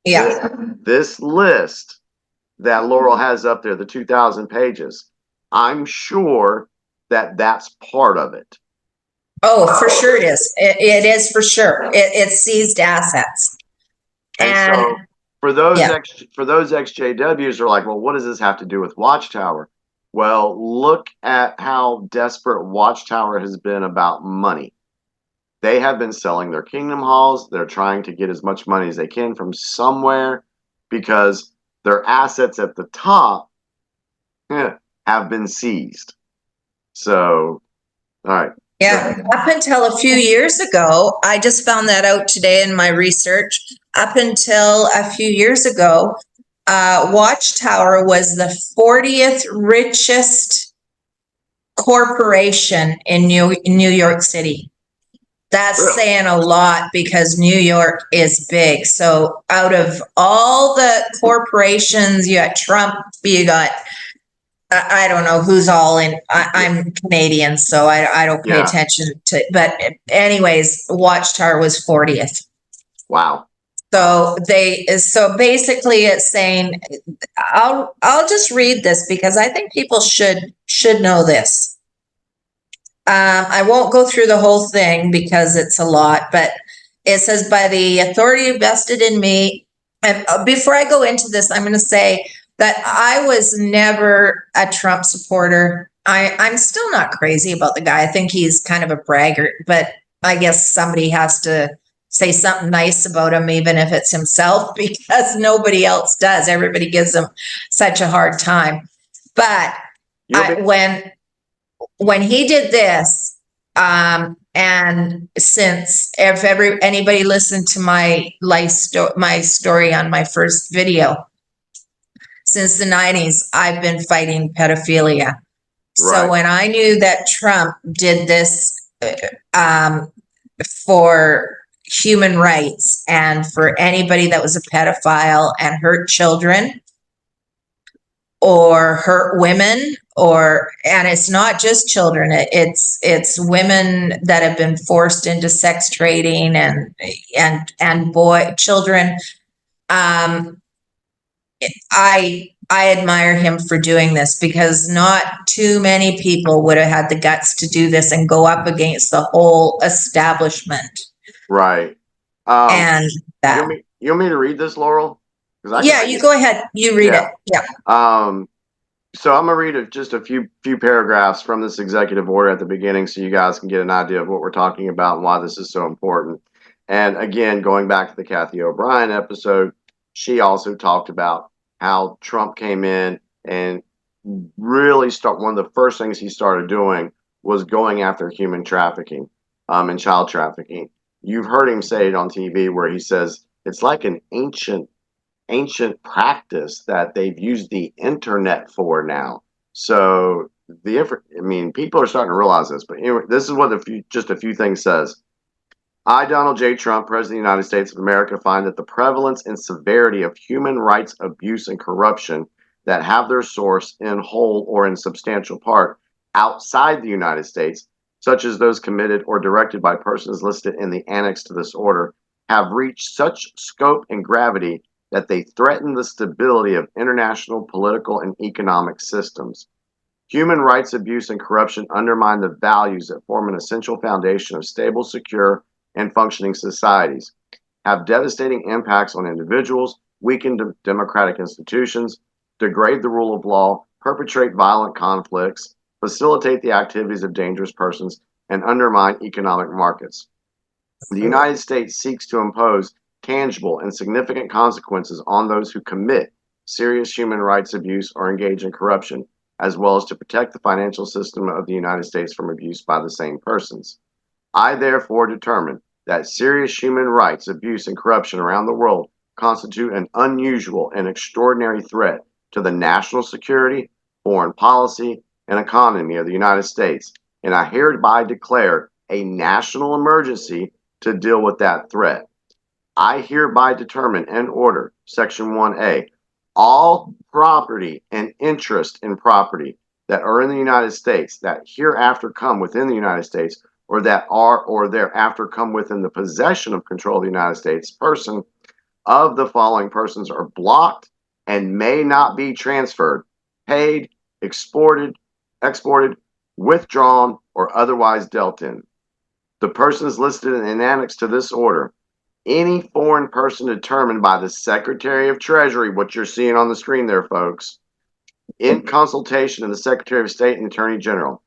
Yeah. This list that Laurel has up there, the 2,000 pages, I'm sure that that's part of it. Oh, for sure it is. It is for sure. It seized assets. And so for those XJWs are like, well, what does this have to do with Watchtower? Well, look at how desperate Watchtower has been about money. They have been selling their Kingdom Halls. They're trying to get as much money as they can from somewhere because their assets at the top have been seized. So, all right. Yeah, up until a few years ago, I just found that out today in my research. Up until a few years ago, Watchtower was the 40th richest corporation in New York City. That's saying a lot because New York is big. So out of all the corporations, you got Trump, you got, I don't know who's all in. I'm Canadian, so I don't pay attention to, but anyways, Watchtower was 40th. Wow. So basically it's saying, I'll just read this because I think people should know this. I won't go through the whole thing because it's a lot, but it says by the authority vested in me. And before I go into this, I'm going to say that I was never a Trump supporter. I'm still not crazy about the guy. I think he's kind of a braggart, but I guess somebody has to say something nice about him, even if it's himself, because nobody else does. Everybody gives him such a hard time. But when he did this, and since if anybody listened to my my story on my first video, since the 90s, I've been fighting pedophilia. So when I knew that Trump did this for human rights and for anybody that was a pedophile and hurt children or hurt women, and it's not just children, it's women that have been forced into sex trading and children. I admire him for doing this, because not too many people would have had the guts to do this and go up against the whole establishment. Right. And that. You want me to read this, Laurel? Yeah, you go ahead. You read it. Yeah. So I'm gonna read just a few paragraphs from this executive order at the beginning, so you guys can get an idea of what we're talking about and why this is so important. And again, going back to the Kathy O'Brien episode, she also talked about how Trump came in and really one of the first things he started doing was going after human trafficking and child trafficking. You've heard him say it on TV where he says it's like an ancient practice that they've used the internet for now. So people are starting to realize this, but anyway, this is what just a few things says. I, Donald J. Trump, President of the United States of America, find that the prevalence and severity of human rights abuse and corruption that have their source in whole or in substantial part outside the United States, such as those committed or directed by persons listed in the annex to this order, have reached such scope and gravity that they threaten the stability of international political and economic systems. Human rights abuse and corruption undermine the values that form an essential foundation of stable, secure, and functioning societies, have devastating impacts on individuals, weaken democratic institutions, degrade the rule of law, perpetrate violent conflicts, facilitate the activities of dangerous persons, and undermine economic markets. The United States seeks to impose tangible and significant consequences on those who commit serious human rights abuse or engage in corruption, as well as to protect the financial system of the United States from abuse by the same persons. I therefore determine that serious human rights abuse and corruption around the world constitute an unusual and extraordinary threat to the national security, foreign policy, and economy of the United States, and I hereby declare a national emergency to deal with that threat. I hereby determine and order, Section 1A, all property and interest in property that are in the United States that hereafter come within the United States, or that are or thereafter come within the possession of control of the United States person of the following persons are blocked and may not be transferred, paid, exported, withdrawn, or otherwise dealt in. The persons listed in an annex to this order, any foreign person determined by the Secretary of Treasury, what you're seeing on the screen there, folks, in consultation of the Secretary of State and Attorney General,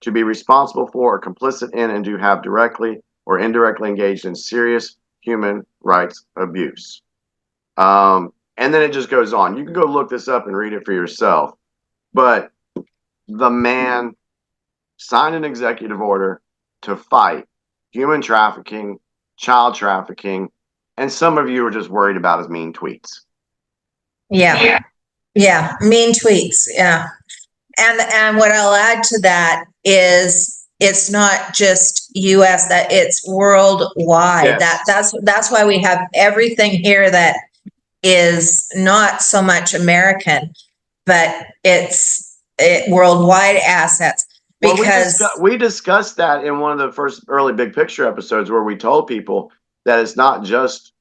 to be responsible for or complicit in and to have directly or indirectly engaged in serious human rights abuse. And then it just goes on. You can go look this up and read it for yourself. But the man signed an executive order to fight human trafficking, child trafficking, and some of you are just worried about his mean tweets. Yeah, mean tweets. Yeah. And what I'll add to that is it's not just US, that it's worldwide. Yes. That's why we have everything here that is not so much American, but it's worldwide assets. Because we discussed that in one of the first early Big Picture episodes, where we told people that it's not just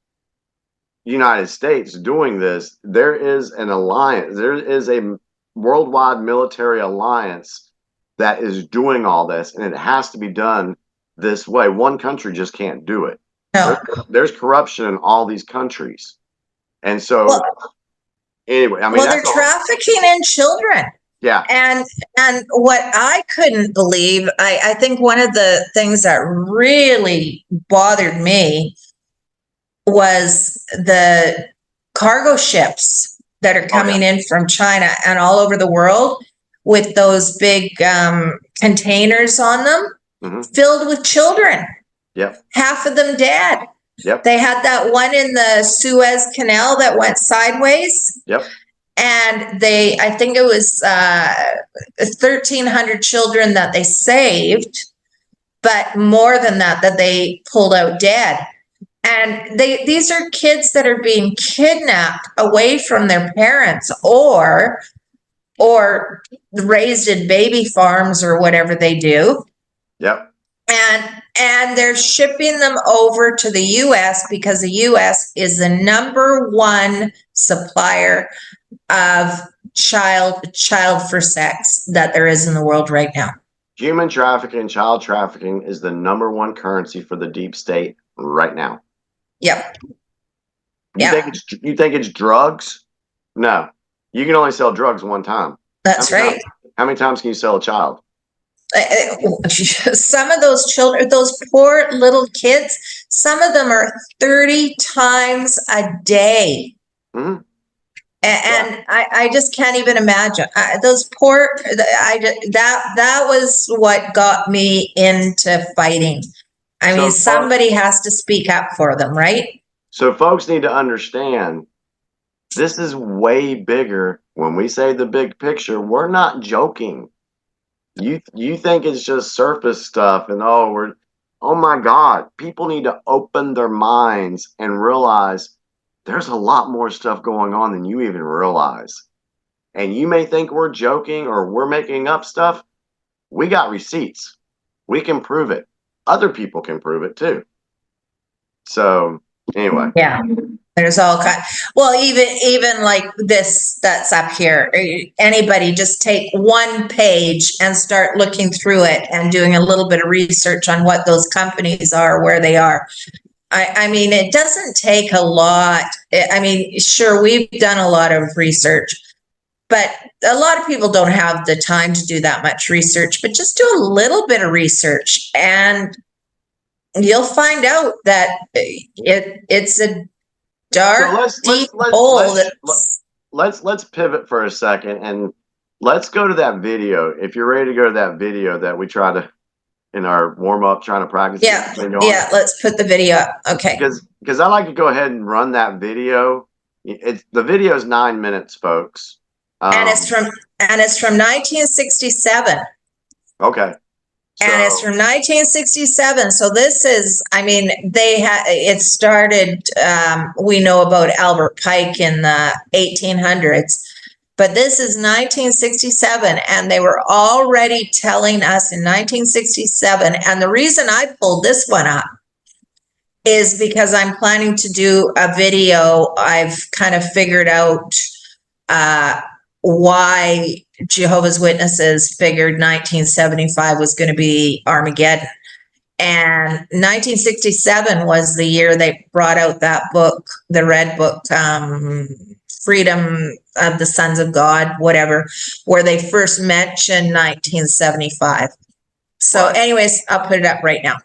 United States doing this. There is an alliance. There is a worldwide military alliance that is doing all this, and it has to be done this way. One country just can't do it. No. There's corruption in all these countries. And so Anyway, I mean, Well, they're that's trafficking in children. yeah. And what I couldn't believe, I think one of the things that really bothered me was the cargo ships that are coming in from China and all over the world with those big containers on them filled with children. Yep. Half of them dead. Yep. They had that one in the Suez Canal that went sideways. Yep. And I think it was 1,300 children that they saved, but more than that they pulled out dead. And these are kids that are being kidnapped away from their parents or raised in baby farms or whatever they do. Yep. And they're shipping them over to the U.S. because the U.S. is the #1 supplier of child for sex that there is in the world right now. Human trafficking, child trafficking is the #1 currency for the deep state right now. Yep. You think it's drugs? No. You can only sell drugs one time. That's right. How many times can you sell a child? Some of those children, those poor little kids, some of them are 30 times a day. Mm-hmm. And I just can't even imagine those poor. That was what got me into fighting. I mean, somebody has to speak up for them, right? So folks need to understand this is way bigger. When we say the big picture, we're not joking. You think it's just surface stuff and oh my God, people need to open their minds and realize there's a lot more stuff going on than you even realize. And you may think we're joking or we're making up stuff. We got receipts. We can prove it. Other people can prove it too. So anyway. Yeah. There's all kinds. Well, even like this that's up here, anybody just take one page and start looking through it and doing a little bit of research on what those companies are, where they are. I mean, it doesn't take a lot. I mean, sure, we've done a lot of research, but a lot of people don't have the time to do that much research, but just do a little bit of research and you'll find out that it's a dark, deep hole. Let's pivot for a second and let's go to that video. If you're ready to go to that video that we try to in our warm up, trying to practice. Yeah, let's put the video up. Okay. Because I like to go ahead and run that video. The video is 9 minutes, folks. And it's from 1967. Okay. And it's from 1967. So this is, I mean, it started, we know about Albert Pike in the 1800s, but this is 1967. And they were already telling us in 1967. And the reason I pulled this one up is because I'm planning to do a video. I've kind of figured out why Jehovah's Witnesses figured 1975 was going to be Armageddon. And 1967 was the year they brought out that book, the Red Book, Freedom of the Sons of God, whatever, where they first mentioned 1975. So anyways, I'll put it up right now.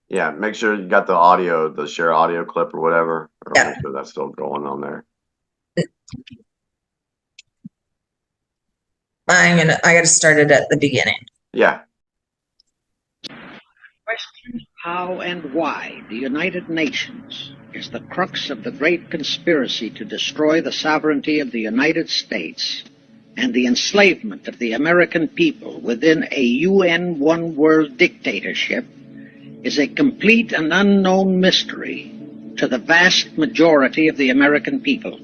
Yeah, make sure you got the audio, the share audio clip or whatever. Yeah. Make sure that's still going on there. I got to start it at the beginning. Yeah. Question how and why the United Nations is the crux of the great conspiracy to destroy the sovereignty of the United States and the enslavement of the American people within a UN one-world dictatorship is a complete and unknown mystery to the vast majority of the American people.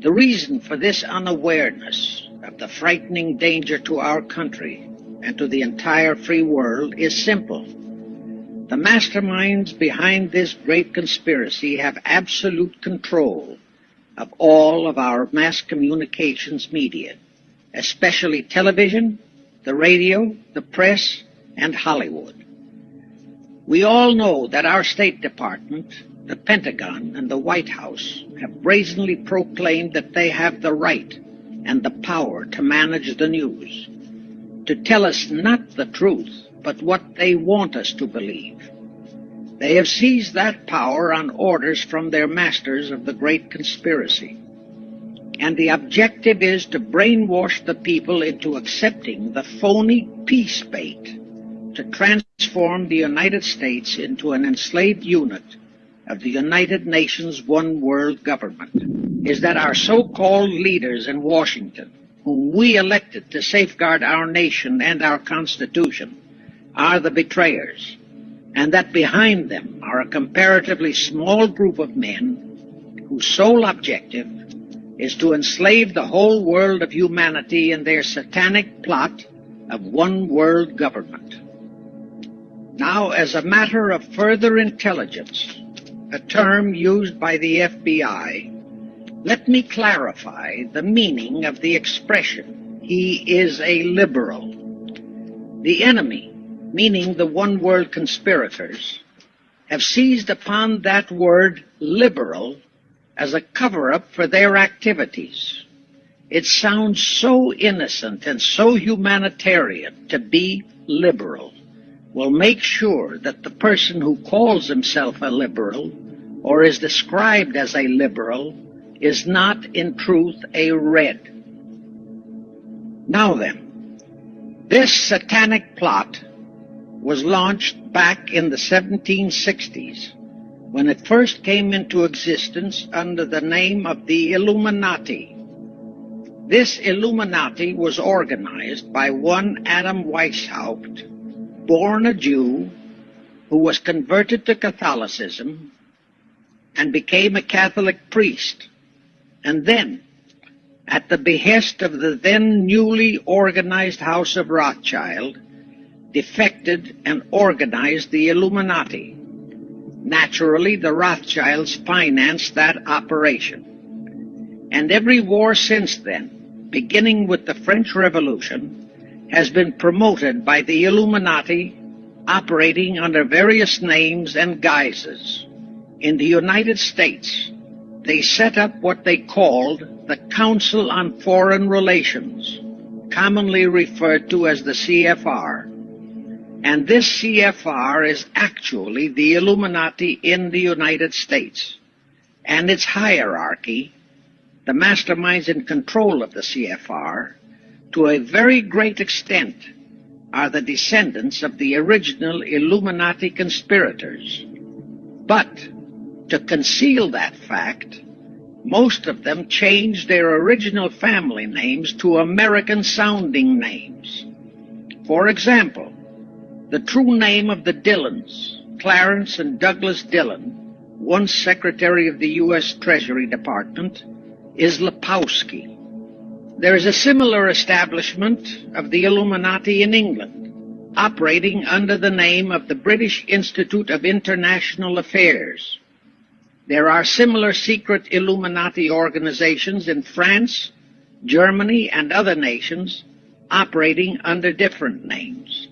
The reason for this unawareness of the frightening danger to our country and to the entire free world is simple. The masterminds behind this great conspiracy have absolute control of all of our mass communications media, especially television the radio, the press, and Hollywood. We all know that our State Department, the Pentagon, and the White House have brazenly proclaimed that they have the right and the power to manage the news, to tell us not the truth, but what they want us to believe. They have seized that power on orders from their masters of the Great Conspiracy. And the objective is to brainwash the people into accepting the phony peace bait to transform the United States into an enslaved unit of the United Nations one world government. Is that our so-called leaders in Washington, whom we elected to safeguard our nation and our Constitution, are the betrayers, and that behind them are a comparatively small group of men whose sole objective is to enslave the whole world of humanity in their satanic plot of one world government. Now, as a matter of further intelligence, a term used by the FBI, let me clarify the meaning of the expression, "he is a liberal." The enemy, meaning the one world conspirators, have seized upon that word liberal as a cover-up for their activities. It sounds so innocent and so humanitarian to be liberal. We'll make sure that the person who calls himself a liberal or is described as a liberal is not in truth a red. Now then, this satanic plot was launched back in the 1760s when it first came into existence under the name of the Illuminati. This Illuminati was organized by one Adam Weishaupt, born a Jew, who was converted to Catholicism and became a Catholic priest, and then, at the behest of the then newly organized House of Rothschild, defected and organized the Illuminati. Naturally, the Rothschilds financed that operation. And every war since then, beginning with the French Revolution, has been promoted by the Illuminati operating under various names and guises. In the United States, they set up what they called the Council on Foreign Relations, commonly referred to as the CFR. And this CFR is actually the Illuminati in the United States. And its hierarchy, the masterminds in control of the CFR, to a very great extent, are the descendants of the original Illuminati conspirators. But to conceal that fact, most of them changed their original family names to American-sounding names. For example, the true name of the Dillons, Clarence and Douglas Dillon, once Secretary of the U.S. Treasury Department, is Lepowski. There is a similar establishment of the Illuminati in England, operating under the name of the British Institute of International Affairs. There are similar secret Illuminati organizations in France, Germany, and other nations, operating under different names.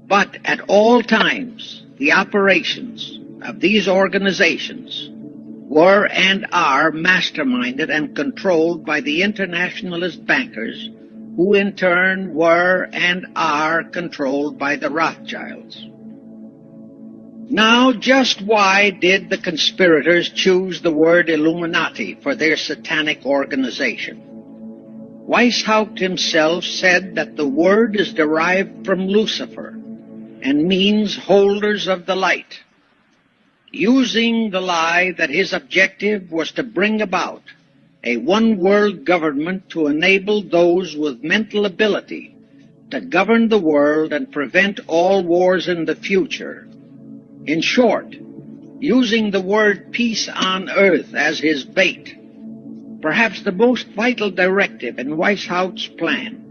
But at all times, the operations of these organizations were and are masterminded and controlled by the internationalist bankers, who in turn were and are controlled by the Rothschilds. Now, just why did the conspirators choose the word Illuminati for their satanic organization? Weishaupt himself said that the word is derived from Lucifer and means holders of the light, using the lie that his objective was to bring about a one-world government to enable those with mental ability to govern the world and prevent all wars in the future. In short, using the word peace on earth as his bait. Perhaps the most vital directive in Weishaupt's plan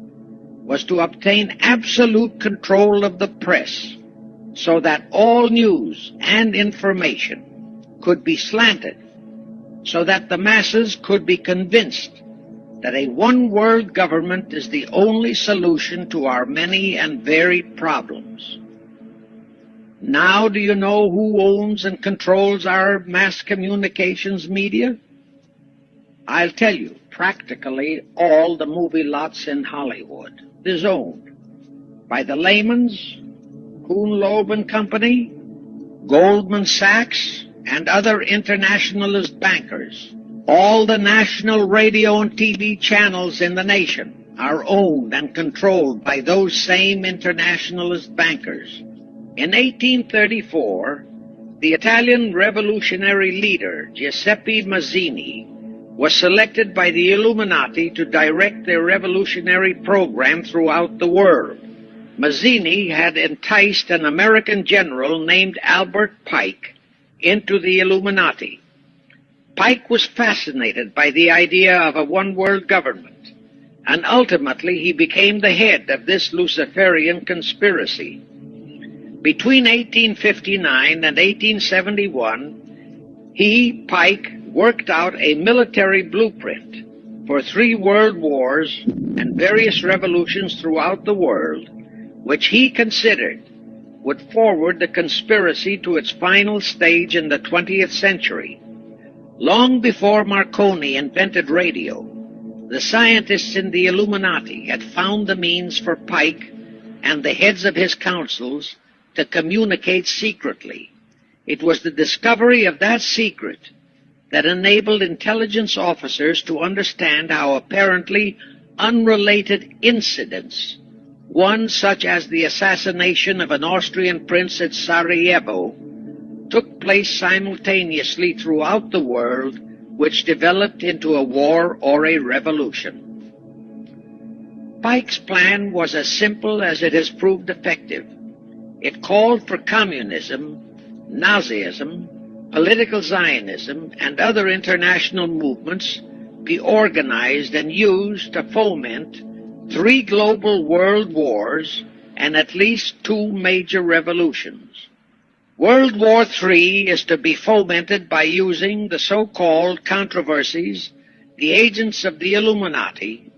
was to obtain absolute control of the press so that all news and information could be slanted, so that the masses could be convinced that a one-world government is the only solution to our many and varied problems. Now do you know who owns and controls our mass communications media? I'll tell you, practically all the movie lots in Hollywood is owned by the Lehmans, Kuhn Loeb and Company, Goldman Sachs, and other internationalist bankers. All the national radio and TV channels in the nation are owned and controlled by those same internationalist bankers. In 1834, the Italian revolutionary leader Giuseppe Mazzini was selected by the Illuminati to direct their revolutionary program throughout the world. Mazzini had enticed an American general named Albert Pike into the Illuminati. Pike was fascinated by the idea of a one-world government, and ultimately he became the head of this Luciferian conspiracy. Between 1859 and 1871, he, Pike, worked out a military blueprint for 3 world wars and various revolutions throughout the world, which he considered would forward the conspiracy to its final stage in the 20th century. Long before Marconi invented radio, the scientists in the Illuminati had found the means for Pike and the heads of his councils to communicate secretly. It was the discovery of that secret that enabled intelligence officers to understand how apparently unrelated incidents, one such as the assassination of an Austrian prince at Sarajevo, took place simultaneously throughout the world, which developed into a war or a revolution. Pike's plan was as simple as it has proved effective. It called for communism, Nazism, political Zionism, and other international movements be organized and used to foment 3 global world wars and at least 2 major revolutions. World War III is to be fomented by using the so-called controversies the agents of the Illuminati,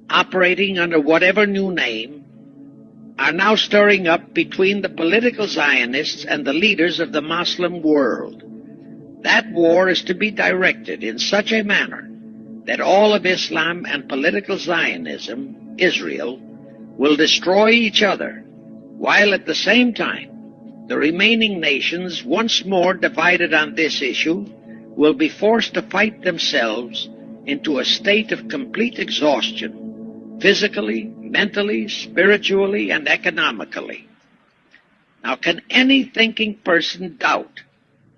operating under whatever new name, are now stirring up between the political Zionists and the leaders of the Muslim world. That war is to be directed in such a manner that all of Islam and political Zionism, Israel, will destroy each other, while at the same time the remaining nations, once more divided on this issue, will be forced to fight themselves into a state of complete exhaustion, physically, mentally, spiritually, and economically. Now, can any thinking person doubt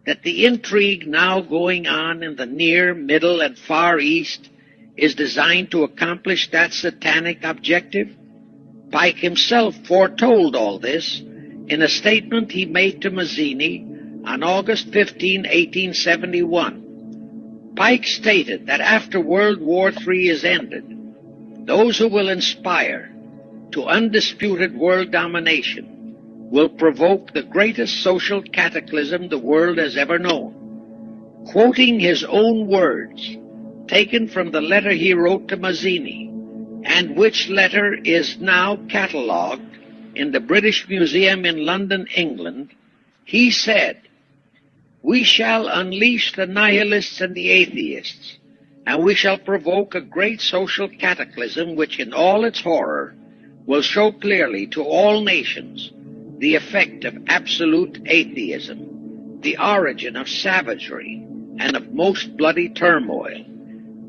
that the intrigue now going on in the Near, Middle, and Far East is designed to accomplish that satanic objective? Pike himself foretold all this in a statement he made to Mazzini on August 15, 1871. Pike stated that after World War III is ended, those who will inspire to undisputed world domination will provoke the greatest social cataclysm the world has ever known. Quoting his own words, taken from the letter he wrote to Mazzini, and which letter is now catalogued in the British Museum in London, England, he said, "We shall unleash the nihilists and the atheists, and we shall provoke a great social cataclysm which in all its horror will show clearly to all nations the effect of absolute atheism, the origin of savagery and of most bloody turmoil.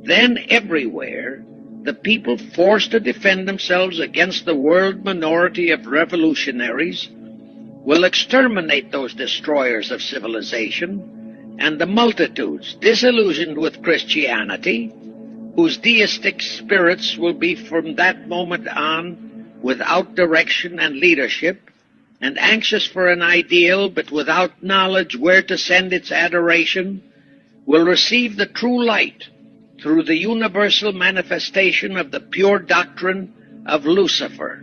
Then everywhere the people forced to defend themselves against the world minority of revolutionaries will exterminate those destroyers of civilization, and the multitudes disillusioned with Christianity, whose deistic spirits will be from that moment on without direction and leadership, and anxious for an ideal but without knowledge where to send its adoration, will receive the true light through the universal manifestation of the pure doctrine of Lucifer,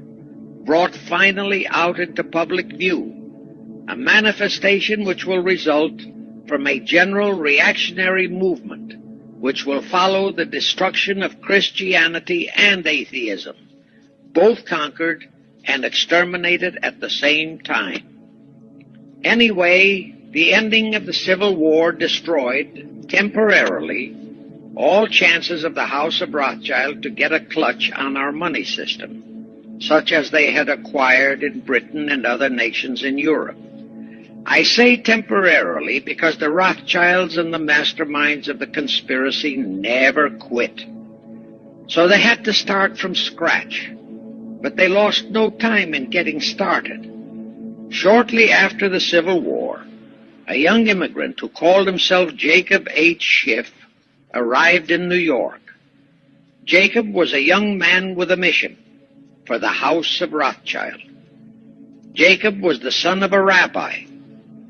brought finally out into public view, a manifestation which will result from a general reactionary movement which will follow the destruction of Christianity and atheism, both conquered and exterminated at the same time. Anyway, the ending of the Civil War destroyed, temporarily, all chances of the House of Rothschild to get a clutch on our money system, such as they had acquired in Britain and other nations in Europe. I say temporarily because the Rothschilds and the masterminds of the conspiracy never quit. So they had to start from scratch, but they lost no time in getting started. Shortly after the Civil War, a young immigrant who called himself Jacob H. Schiff arrived in New York. Jacob was a young man with a mission for the House of Rothschild. Jacob was the son of a rabbi,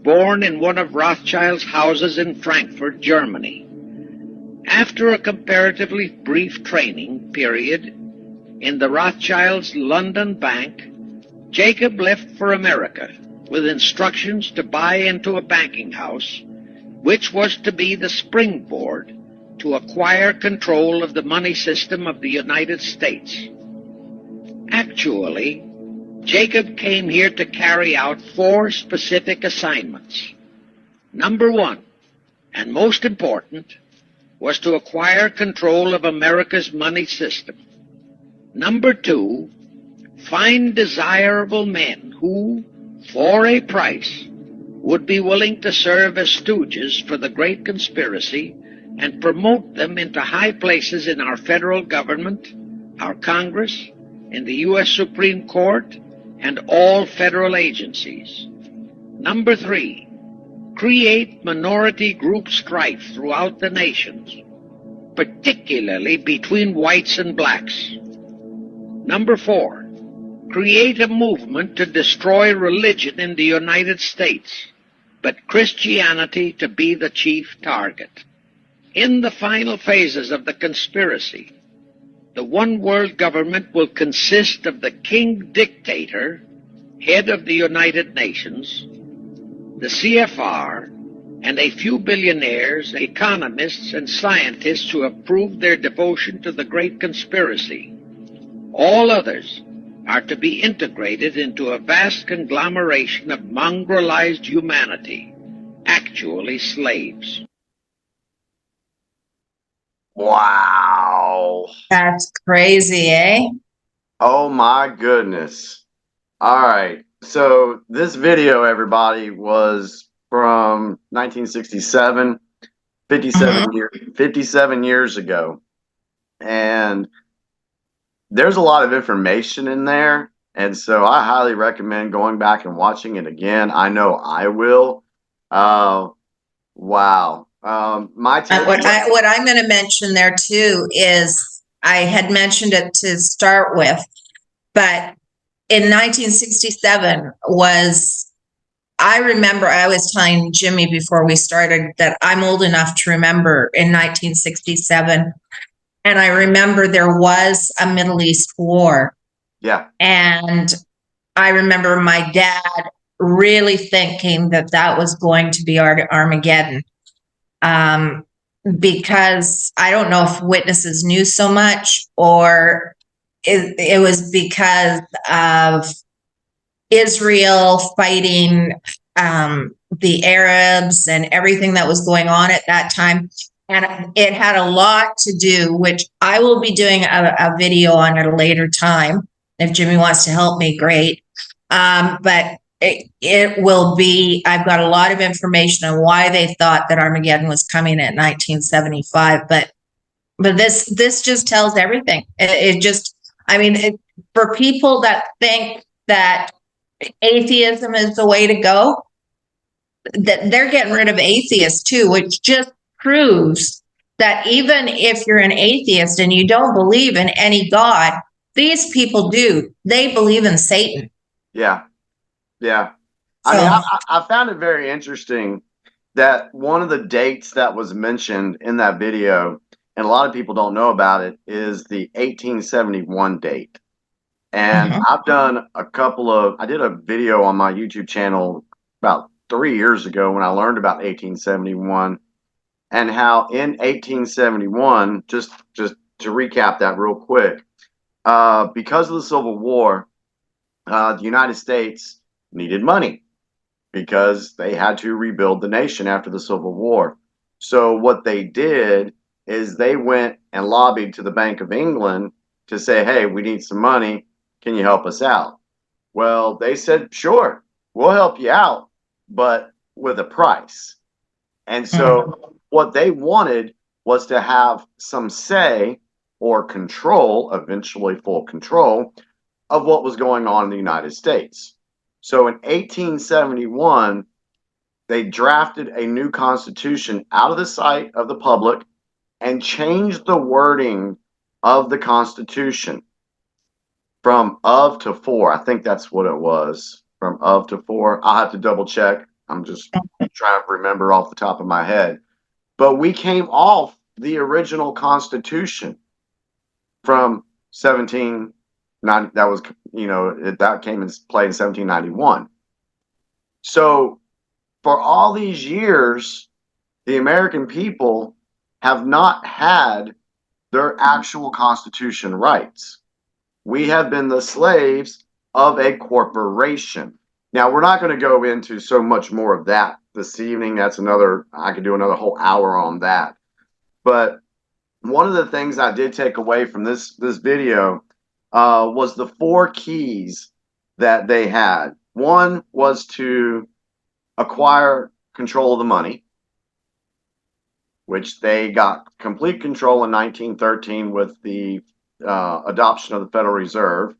born in one of Rothschild's houses in Frankfurt, Germany. After a comparatively brief training period in the Rothschilds' London bank, Jacob left for America with instructions to buy into a banking house, which was to be the springboard to acquire control of the money system of the United States. Actually, Jacob came here to carry out 4 specific assignments. Number 1, and most important, was to acquire control of America's money system. Number 2, find desirable men who, for a price, would be willing to serve as stooges for the great conspiracy and promote them into high places in our federal government, our Congress, in the U.S. Supreme Court, and all federal agencies. Number 3, create minority group strife throughout the nations, particularly between whites and blacks. Number 4, create a movement to destroy religion in the United States, but Christianity to be the chief target. In the final phases of the conspiracy, the one world government will consist of the king dictator, head of the United Nations, the CFR, and a few billionaires, economists, and scientists who have proved their devotion to the great conspiracy. All others are to be integrated into a vast conglomeration of mongrelized humanity, actually slaves. Wow. That's crazy, eh? Oh my goodness. All right. So this video, everybody, was from 1967, 57 years ago. And there's a lot of information in there. And so I highly recommend going back and watching it again. I know I will. Wow. My take. What I'm going to mention there too is I had mentioned it to start with, but in 1967 I remember I was telling Jimmy before we started that I'm old enough to remember in 1967. And I remember there was a Middle East war. Yeah. And I remember my dad really thinking that that was going to be Armageddon. Because I don't know if witnesses knew so much, or it was because of Israel fighting the Arabs and everything that was going on at that time. And it had a lot to do, which I will be doing a video on at a later time. If Jimmy wants to help me, great. But it will be, I've got a lot of information on why they thought that Armageddon was coming in 1975. But this just tells everything. It just, I mean, for people that think that atheism is the way to go, that they're getting rid of atheists too, which just proves that even if you're an atheist and you don't believe in any God, these people do. They believe in Satan. Yeah. Yeah. So, I mean, I found it very interesting that one of the dates that was mentioned in that video, and a lot of people don't know about it, is the 1871 date. And I've done I did a video on my YouTube channel about 3 years ago when I learned about 1871. and how in 1871, just to recap that real quick, because of the Civil War, the United States needed money because they had to rebuild the nation after the Civil War. So what they did is they went and lobbied to the Bank of England to say, hey, we need some money. Can you help us out? Well, they said, sure, we'll help you out, but with a price. And so what they wanted was to have some say or control, eventually full control, of what was going on in the United States. So in 1871, they drafted a new constitution out of the sight of the public and changed the wording of the Constitution from of to for. I think that's what it was, from of to for. I'll have to double check. I'm just trying to remember off the top of my head. But we came off the original Constitution from 1790. That was, that came in play in 1791. So for all these years, the American people have not had their actual Constitution rights. We have been the slaves of a corporation. Now, we're not going to go into so much more of that this evening. I could do another whole hour on that. But one of the things I did take away from this video was the 4 keys that they had. One was to acquire control of the money, which they got complete control in 1913 with the adoption of the Federal Reserve,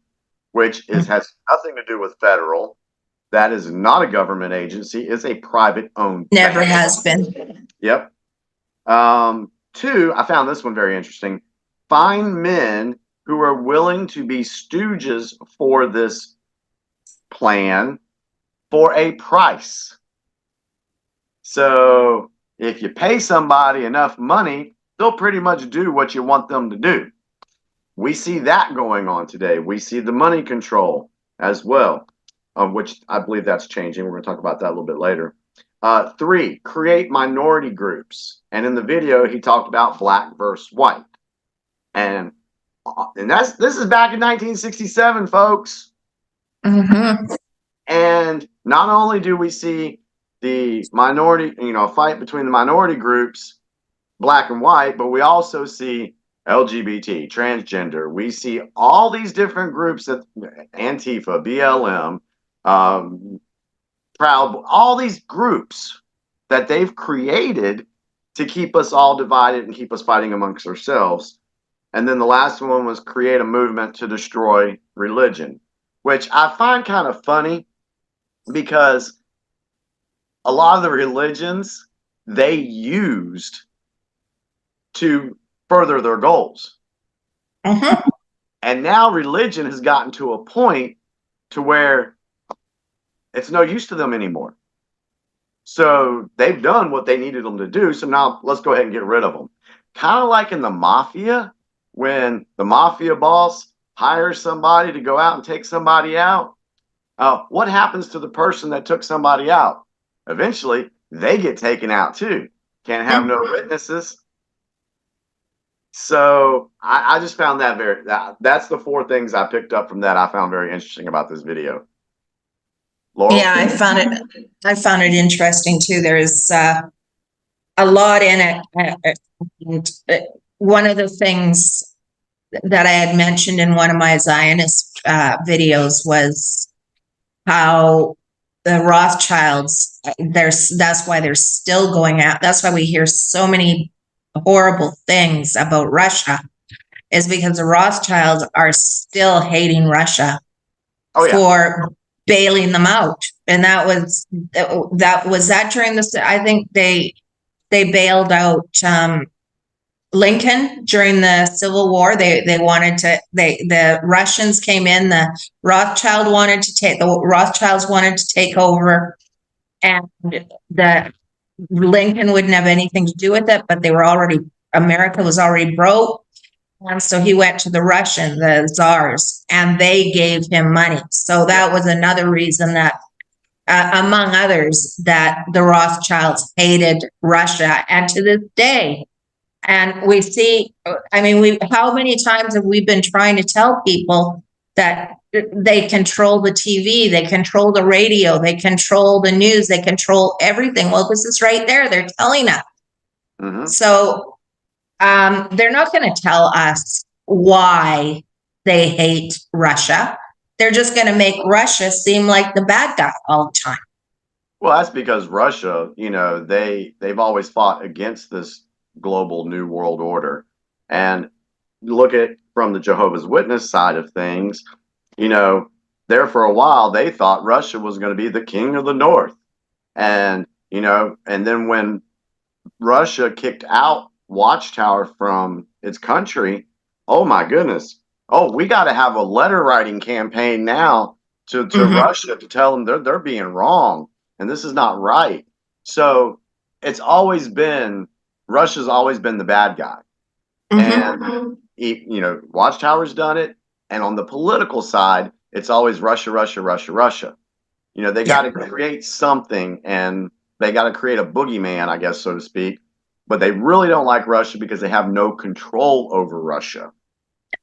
which has nothing to do with federal. That is not a government agency. It's a private-owned Never bank. has been. Yep. 2, I found this one very interesting. Find men who are willing to be stooges for this plan for a price. So if you pay somebody enough money, they'll pretty much do what you want them to do. We see that going on today. We see the money control as well, which I believe that's changing. We're going to talk about that a little bit later. 3, create minority groups. And in the video, he talked about black versus white. And this is back in 1967, folks. Mm-hmm. And not only do we see the minority, fight between the minority groups, black and white, but we also see LGBT, transgender. We see all these different groups that Antifa, BLM, Proud, all these groups that they've created to keep us all divided and keep us fighting amongst ourselves. And then the last one was create a movement to destroy religion, which I find kind of funny because a lot of the religions they used to further their goals. Mm-hmm. And now religion has gotten to a point to where it's no use to them anymore. So they've done what they needed them to do. So now let's go ahead and get rid of them. Kind of like in the mafia, when the mafia boss hires somebody to go out and take somebody out. What happens to the person that took somebody out? Eventually, they get taken out too. Can't have no witnesses. So I just found that that's the 4 things I picked up from that I found very interesting about this video. Laurel? Yeah, I found it interesting too. There's a lot in it. And one of the things that I had mentioned in one of my Zionist videos was how the Rothschilds, that's why they're still going out. That's why we hear so many horrible things about Russia, is because the Rothschilds are still hating Russia for bailing them out. And that was during this. I think they bailed out Lincoln during the Civil War. The Russians came in, the Rothschilds wanted to take over, and the Lincoln wouldn't have anything to do with it, but America was already broke. And so he went to the Russian, the czars, and they gave him money. So that was another reason that among others, that the Rothschilds hated Russia, and to this day. And we see, I mean, how many times have we been trying to tell people that they control the TV, they control the radio, they control the news, they control everything? Well, this is right there. They're telling us. Mm-hmm. So they're not going to tell us why they hate Russia. They're just going to make Russia seem like the bad guy all the time. Well, that's because Russia, they've always fought against this global new world order. And look at from the Jehovah's Witness side of things, there for a while they thought Russia was going to be the king of the North. And, and then when Russia kicked out Watchtower from its country, oh my goodness. Oh, we got to have a letter writing campaign now to Russia to tell them they're being wrong and this is not right. So it's always been, Russia's always been the bad guy. And, Watchtower's done it. And on the political side, it's always Russia, Russia, Russia, Russia. They got to create something, and they got to create a boogeyman, I guess, so to speak. But they really don't like Russia because they have no control over Russia.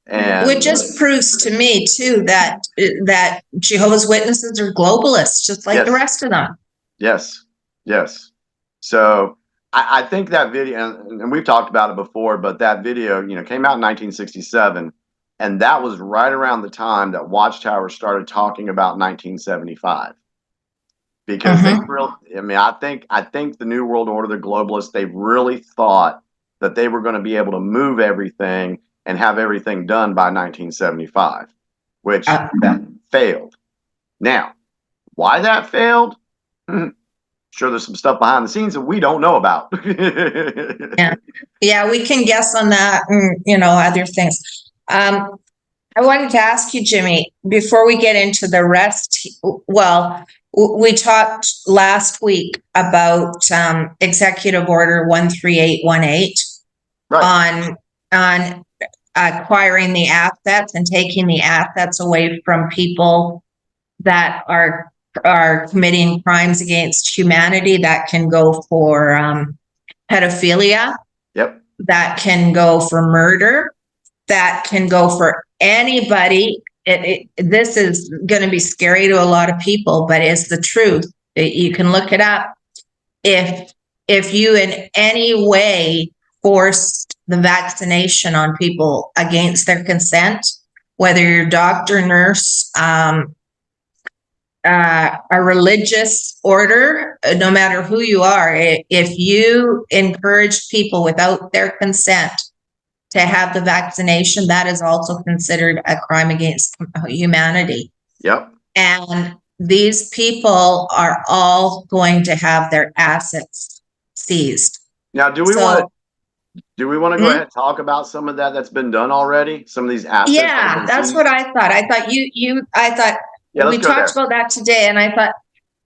And which just proves to me too that Jehovah's Witnesses are globalists, just like the rest of them. Yes. So I think that video, and we've talked about it before, but that video, came out in 1967, and that was right around the time that Watchtower started talking about 1975. Because they really, I think the New World Order, the globalists, they really thought that they were going to be able to move everything and have everything done by 1975, which that failed. Now, why that failed? Sure, there's some stuff behind the scenes that we don't know about. Yeah, we can guess on that, and other things. I wanted to ask you, Jimmy, before we get into the rest. Well, we talked last week about Executive Order 13818 on acquiring the assets and taking the assets away from people that are committing crimes against humanity. That can go for pedophilia. Yep. That can go for murder. That can go for anybody. This is going to be scary to a lot of people, but it's the truth. You can look it up. If you in any way forced the vaccination on people against their consent, whether you're doctor, nurse, a religious order, no matter who you are, if you encourage people without their consent to have the vaccination, that is also considered a crime against humanity. Yep. And these people are all going to have their assets seized. Now, do we want to go ahead and talk about some of that's been done already? Some of these assets? Yeah, that's seized? What I thought. I thought we talked about that today, and I thought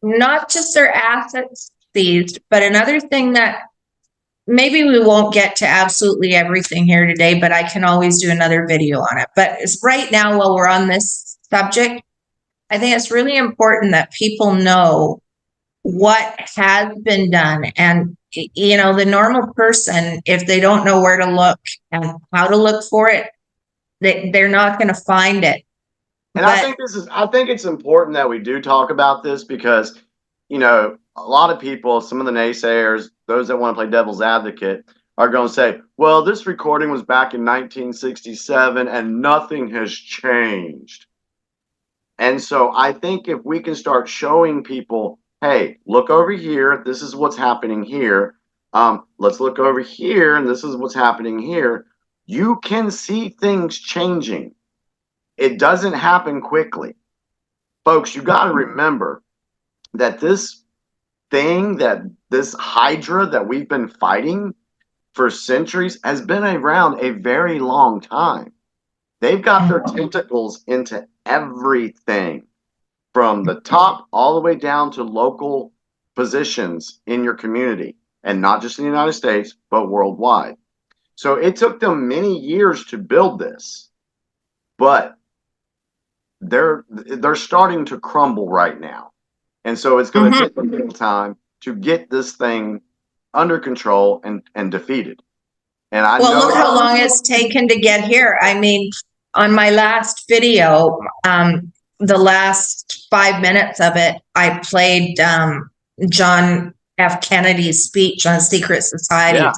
not just their assets seized, but another thing that maybe we won't get to absolutely everything here today, but I can always do another video on it. But it's right now, while we're on this subject, I think it's really important that people know what has been done. And, the normal person, if they don't know where to look and how to look for it, they're not going to find it. And I think it's important that we do talk about this because, a lot of people, some of the naysayers, those that want to play devil's advocate, are going to say, well, this recording was back in 1967 and nothing has changed. And so I think if we can start showing people, hey, look over here, this is what's happening here. Let's look over here, and this is what's happening here. You can see things changing. It doesn't happen quickly. Folks, you got to remember that this Hydra that we've been fighting for centuries has been around a very long time. They've got their tentacles into everything from the top all the way down to local positions in your community, and not just in the United States, but worldwide. So it took them many years to build this, but they're starting to crumble right now. And so it's going to take a little time to get this thing under control and defeated. And I Well, know look how long it's taken to get here. I mean, on my last video, the last 5 minutes of it, I played John F. Kennedy's speech on secret societies. Yeah.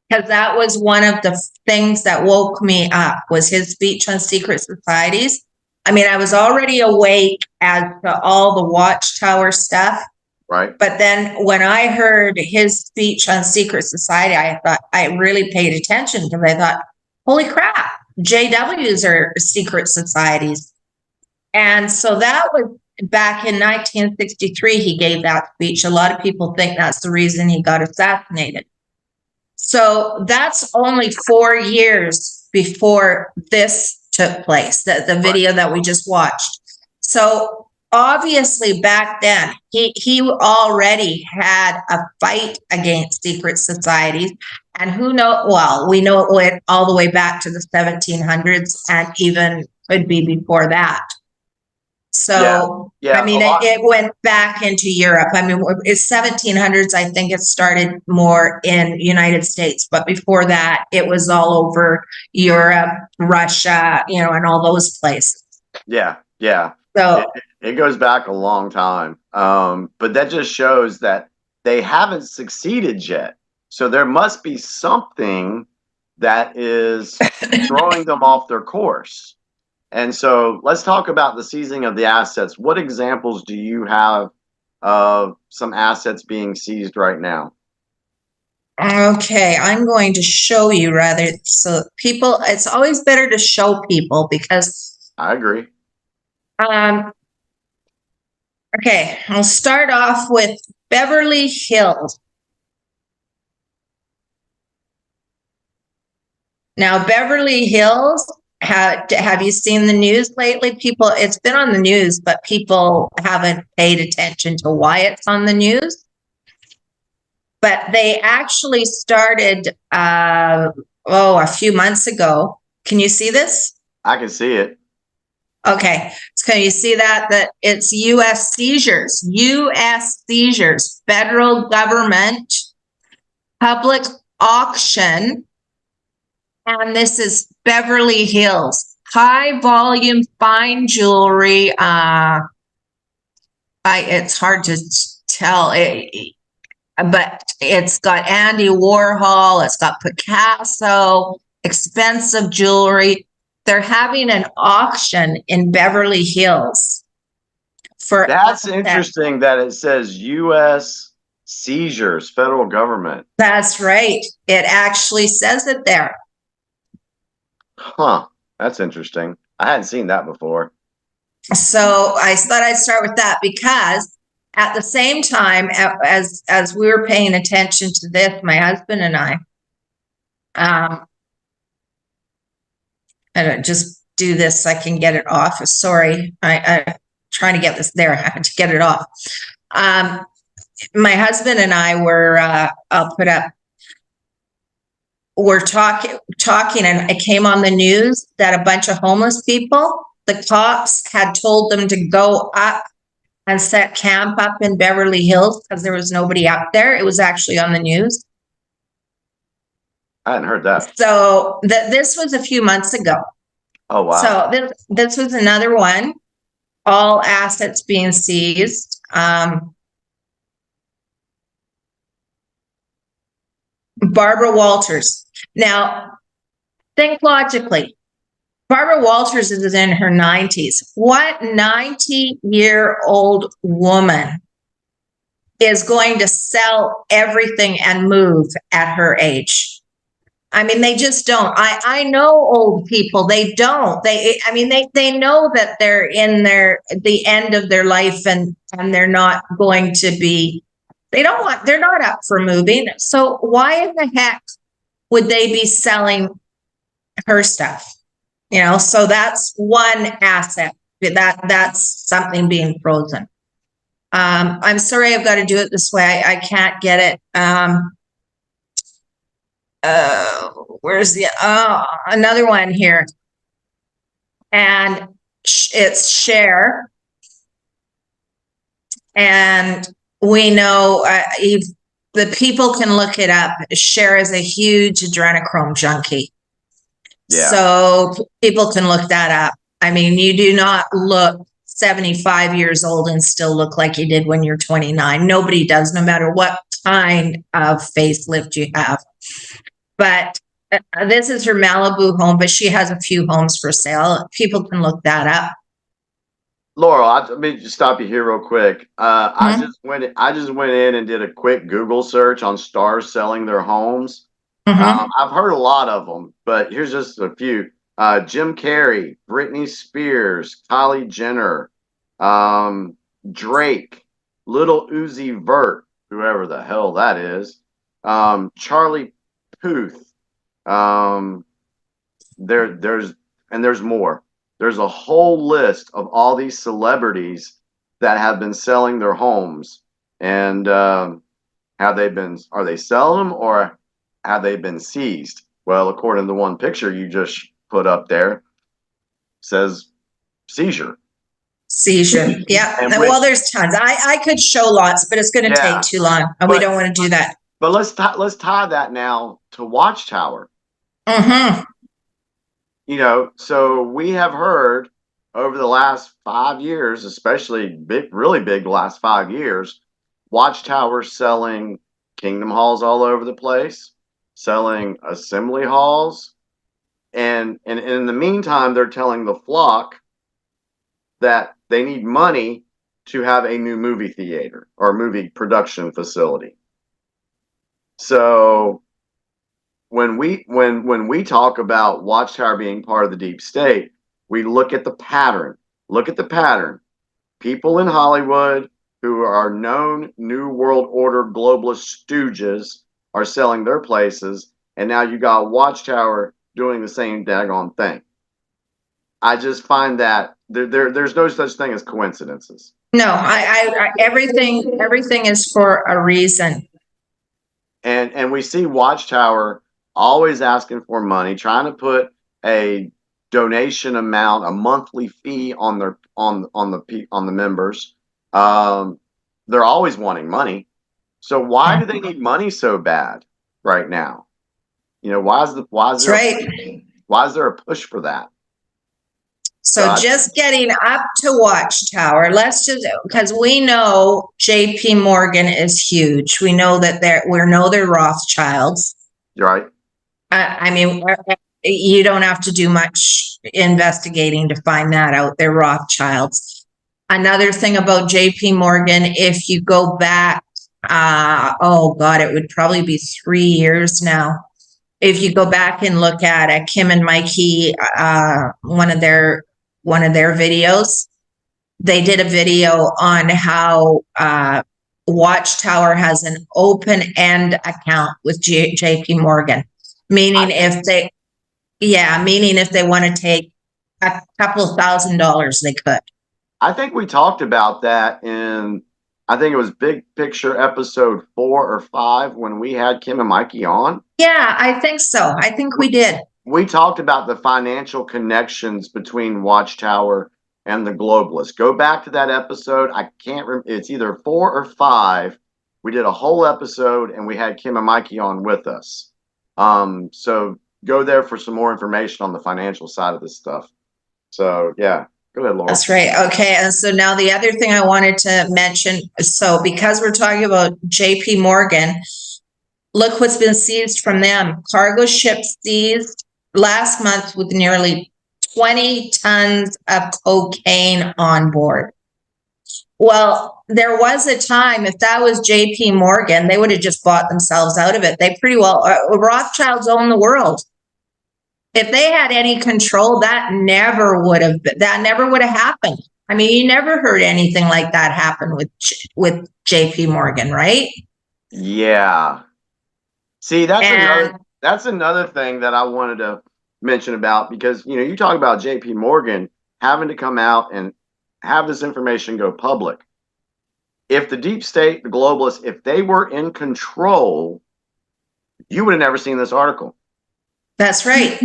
Because that was one of the things that woke me up, was his speech on secret societies. I mean, I was already awake as to all the Watchtower stuff. Right. But then when I heard his speech on secret society, I thought, I really paid attention, because I thought, holy crap, JWs are secret societies. And so that was back in 1963, he gave that speech. A lot of people think that's the reason he got assassinated. So that's only 4 years before this took place, the video that we just watched. So obviously back then, he already had a fight against secret societies. And who knows, well, we know it went all the way back to the 1700s and even could be before that. So, Yeah, I mean, it went back into Europe. I mean, it's 1700s. I think it started more in United States, but before that, it was all over Europe, Russia, and all those places. Yeah. So it goes back a long time. But that just shows that they haven't succeeded yet. So there must be something that is throwing them off their course. And so let's talk about the seizing of the assets. What examples do you have of some assets being seized right now? Okay, I'm going to show you rather. So people, it's always better to show people, because I agree. Okay, I'll start off with Beverly Hills. Now, Beverly Hills, have you seen the news lately? People, it's been on the news, but people haven't paid attention to why it's on the news. But they actually started, a few months ago. Can you see this? I can see it. Okay, so can you see that it's U.S. seizures, federal government, public auction, and this is Beverly Hills, high volume fine jewelry. It's hard to tell, but it's got Andy Warhol, it's got Picasso, expensive jewelry. They're having an auction in Beverly Hills. That's interesting that it says U.S. seizures, federal government. That's right. It actually says it there. Huh. That's interesting. I hadn't seen that before. So I thought I'd start with that, because at the same time, as we were paying attention to this, my husband and I don't just do this so I can get it off. Sorry, I'm trying to get this there. I had to get it off. My husband and I were, I'll put up, we're talking, and it came on the news that a bunch of homeless people, the cops had told them to go up and set camp up in Beverly Hills because there was nobody up there. It was actually on the news. I hadn't heard that. So this was a few months ago. Oh, wow. So this was another one. All assets being seized. Barbara Walters. Now, think logically. Barbara Walters is in her 90s. What 90-year-old woman is going to sell everything and move at her age? I mean, they just don't. I know old people. They don't. They know that they're in the end of their life, and they're not going to be. They're not up for moving. So why in the heck would they be selling her stuff? So that's one asset. That's something being frozen. I'm sorry, I've got to do it this way. I can't get it. Where's the another one here? And it's Cher. And we know the people can look it up. Cher is a huge adrenochrome junkie. Yeah. So people can look that up. I mean, you do not look 75 years old and still look like you did when you're 29. Nobody does, no matter what kind of facelift you have. But this is her Malibu home, but she has a few homes for sale. People can look that up. Laurel, let me just stop you here real quick. I just went in and did a quick Google search on stars selling their homes. I've heard a lot of them, but here's just a few. Jim Carrey, Britney Spears, Kylie Jenner, Drake, Little Uzi Vert, whoever the hell that is, Charlie Puth. There's more. There's a whole list of all these celebrities that have been selling their homes, and are they selling them, or have they been seized? Well, according to the one picture you just put up there, says seizure. Yeah. Well, there's tons. I could show lots, but it's going to take too long, and we don't want to do that. But let's tie that now to Watchtower. So we have heard over the last 5 years, especially really big last 5 years, Watchtower selling kingdom halls all over the place, selling assembly halls, and in the meantime, they're telling the flock that they need money to have a new movie theater or movie production facility. So when we talk about Watchtower being part of the deep state, we look at the pattern. People in Hollywood who are known New World Order globalist stooges are selling their places, and now you got Watchtower doing the same daggone thing. I just find that there's no such thing as coincidences. No, everything is for a reason. And we see Watchtower always asking for money, trying to put a donation amount, a monthly fee on the members. They're always wanting money. So why do they need money so bad right now? Why is there a push for that? So just getting up to Watchtower, because we know JP Morgan is huge. We know that they're Rothschilds. Right. I mean, you don't have to do much investigating to find that out. They're Rothschilds. Another thing about JP Morgan, if you go back, it would probably be 3 years now. If you go back and look at Kim and Mikey, one of their videos, they did a video on how Watchtower has an open-end account with JP Morgan, meaning if they want to take a couple of $1,000, they could. I think we talked about that in, I think it was Big Picture episode 4 or 5 when we had Kim and Mikey on. Yeah, I think so. I think we did. We talked about the financial connections between Watchtower and the globalists. Go back to that episode. I can't remember. It's either 4 or 5. We did a whole episode and we had Kim and Mikey on with us. So go there for some more information on the financial side of this stuff. So yeah. Go ahead, Laurel. That's right. Okay. And so now the other thing I wanted to mention, so because we're talking about JP Morgan, look what's been seized from them. Cargo ships seized last month with nearly 20 tons of cocaine on board. Well, there was a time, if that was JP Morgan, they would have just bought themselves out of it. They pretty well, Rothschilds own the world. If they had any control, that never would have happened. I mean, you never heard anything like that happen with JP Morgan, right? Yeah. See, that's another thing that I wanted to mention about, because you talk about JP Morgan having to come out and have this information go public. If the deep state, the globalists, if they were in control, you would have never seen this article. That's right.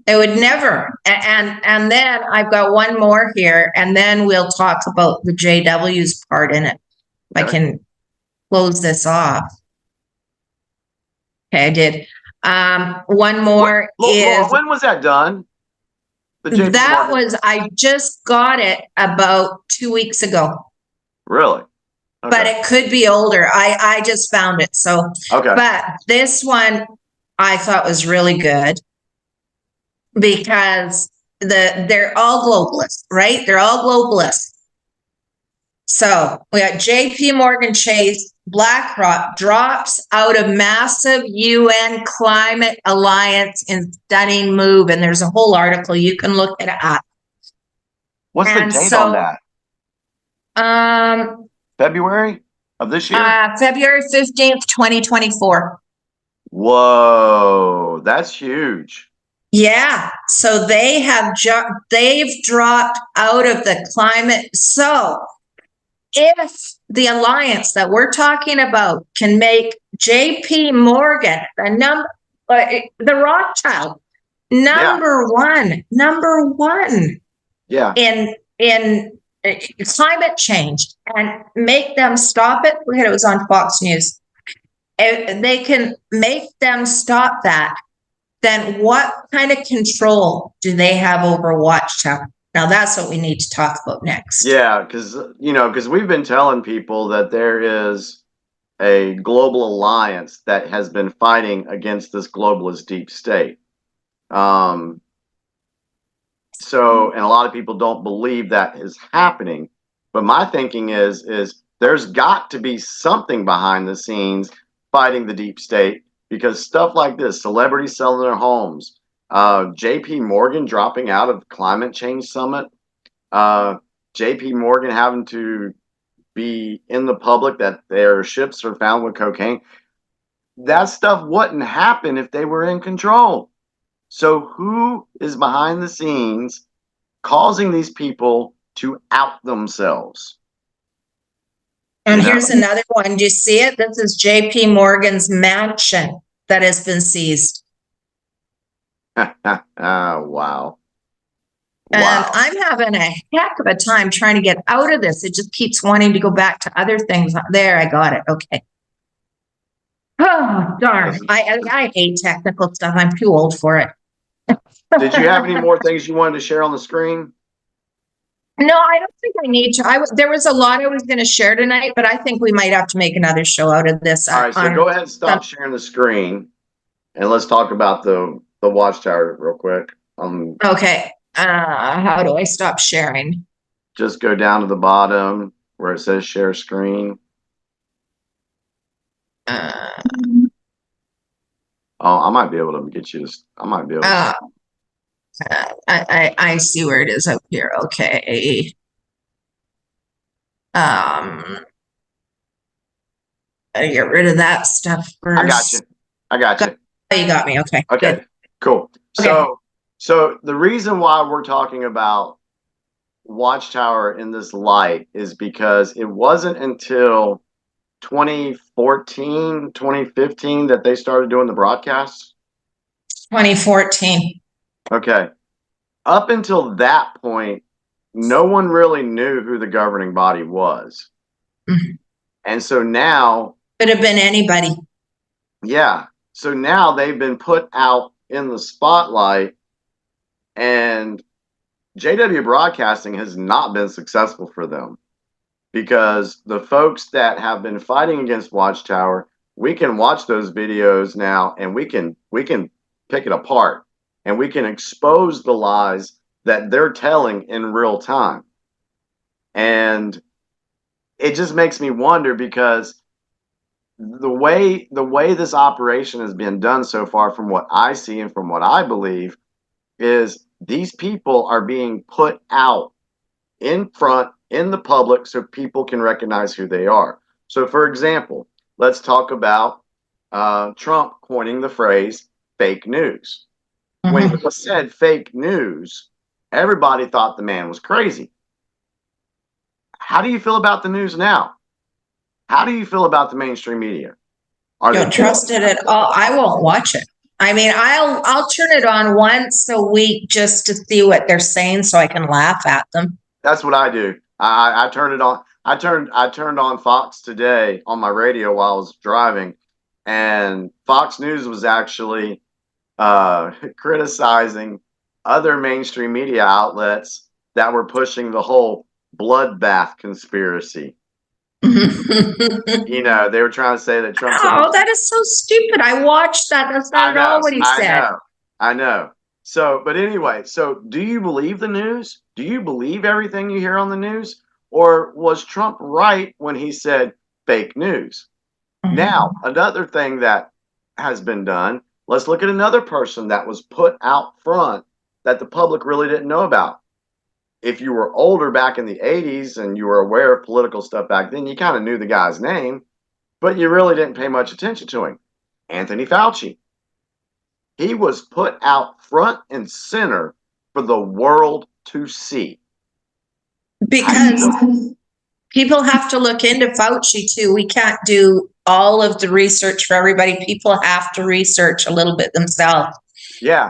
It would never. And then I've got one more here, and then we'll talk about the JW's part in it. I can close this off. Okay, I did. One more Laurel, is when was that done? The JP that Morgan? was, I just got it about 2 weeks ago, Really? Okay. but it could be older. I just found it. So, Okay. but this one I thought was really good because they're all globalists, right? They're all globalists. So we got JP Morgan Chase, BlackRock drops out of massive UN climate alliance in stunning move. And there's a whole article. You can look it up. What's the date on that? February of this year? February 15th, 2024. Whoa, that's huge. Yeah. So they've dropped out of the climate. So if the alliance that we're talking about can make JP Morgan the Rothschild number one in climate change and make them stop it. Look at it was on Fox News. If they can make them stop that, then what kind of control do they have over Watchtower? Now that's what we need to talk about next. Yeah, because we've been telling people that there is a global alliance that has been fighting against this globalist deep state. And a lot of people don't believe that is happening. But my thinking is there's got to be something behind the scenes fighting the deep state, because stuff like this, celebrities selling their homes, JP Morgan dropping out of climate change summit, JP Morgan having to be in the public that their ships are found with cocaine. That stuff wouldn't happen if they were in control. So who is behind the scenes causing these people to out themselves? And here's another one. Do you see it? This is JP Morgan's mansion that has been seized. Wow. And I'm having a heck of a time trying to get out of this. It just keeps wanting to go back to other things. There, I got it. Okay. Oh, darn. I hate technical stuff. I'm too old for it. Did you have any more things you wanted to share on the screen? No, I don't think I need to. There was a lot I was going to share tonight, but I think we might have to make another show out of this. All right, so go ahead and stop sharing the screen, and let's talk about the Watchtower real quick. Okay. How do I stop sharing? Just go down to the bottom where it says share screen. I might be able to get you this. I might be able to. I see where it is up here. Okay. I get rid of that stuff first. I got you. Oh, you got me. Okay. Okay. Good. Cool. Okay. So the reason why we're talking about Watchtower in this light is because it wasn't until 2014, 2015 that they started doing the broadcasts. 2014. Okay. Up until that point, no one really knew who the governing body was. Mm-hmm. And so now... Could have been anybody. Yeah. So now they've been put out in the spotlight, and JW Broadcasting has not been successful for them, because the folks that have been fighting against Watchtower, we can watch those videos now and we can pick it apart. And we can expose the lies that they're telling in real time. And it just makes me wonder, because the way this operation has been done so far, from what I see and from what I believe, is these people are being put out in front, in the public, so people can recognize who they are. So, for example, let's talk about Trump coining the phrase fake news. When he said fake news, everybody thought the man was crazy. How do you feel about the news now? How do you feel about the mainstream media? Don't trust it at all. I won't watch it. I mean, I'll turn it on once a week just to see what they're saying so I can laugh at them. That's what I do. I turned it on. I turned on Fox today on my radio while I was driving, and Fox News was actually criticizing other mainstream media outlets that were pushing the whole bloodbath conspiracy. You know, they were trying to say that Trump's. Oh, that is so stupid. I watched that. That's not at all what he said. I know. So, but anyway, so do you believe the news? Do you believe everything you hear on the news? Or was Trump right when he said fake news? Mm-hmm. Now, another thing that has been done, let's look at another person that was put out front that the public really didn't know about. If you were older back in the 80s and you were aware of political stuff back then, you kind of knew the guy's name, but you really didn't pay much attention to him. Anthony Fauci. He was put out front and center for the world to see. Because people have to look into Fauci too. We can't do all of the research for everybody. People have to research a little bit themselves. Yeah.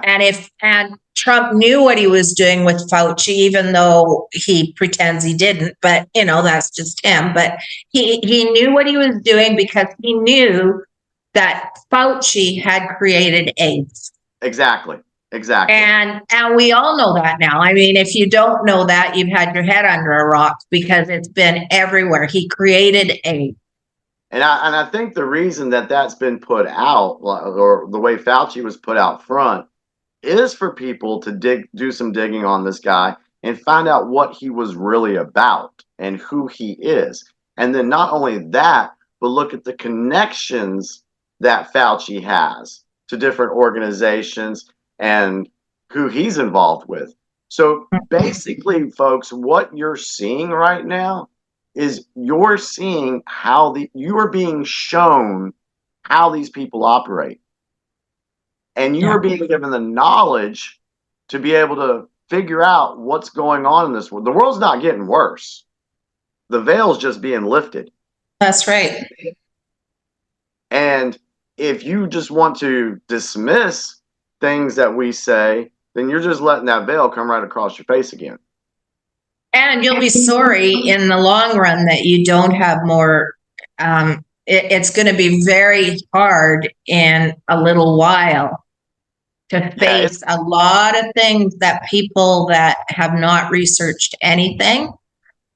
And Trump knew what he was doing with Fauci, even though he pretends he didn't. But you know, that's just him. But he knew what he was doing because he knew that Fauci had created AIDS. Exactly. And we all know that now. I mean, if you don't know that, you've had your head under a rock because it's been everywhere. He created AIDS. And I think the reason that that's been put out, or the way Fauci was put out front, is for people to do some digging on this guy and find out what he was really about and who he is. And then not only that, but look at the connections that Fauci has to different organizations and who he's involved with. So basically, folks, what you're seeing right now is you're seeing how you are being shown how these people operate. And you are being given the knowledge to be able to figure out what's going on in this world. The world's not getting worse. The veil's just being lifted. That's right. And if you just want to dismiss things that we say, then you're just letting that veil come right across your face again. And you'll be sorry in the long run that you don't have more. It's going to be very hard in a little while to face a lot of things that people that have not researched anything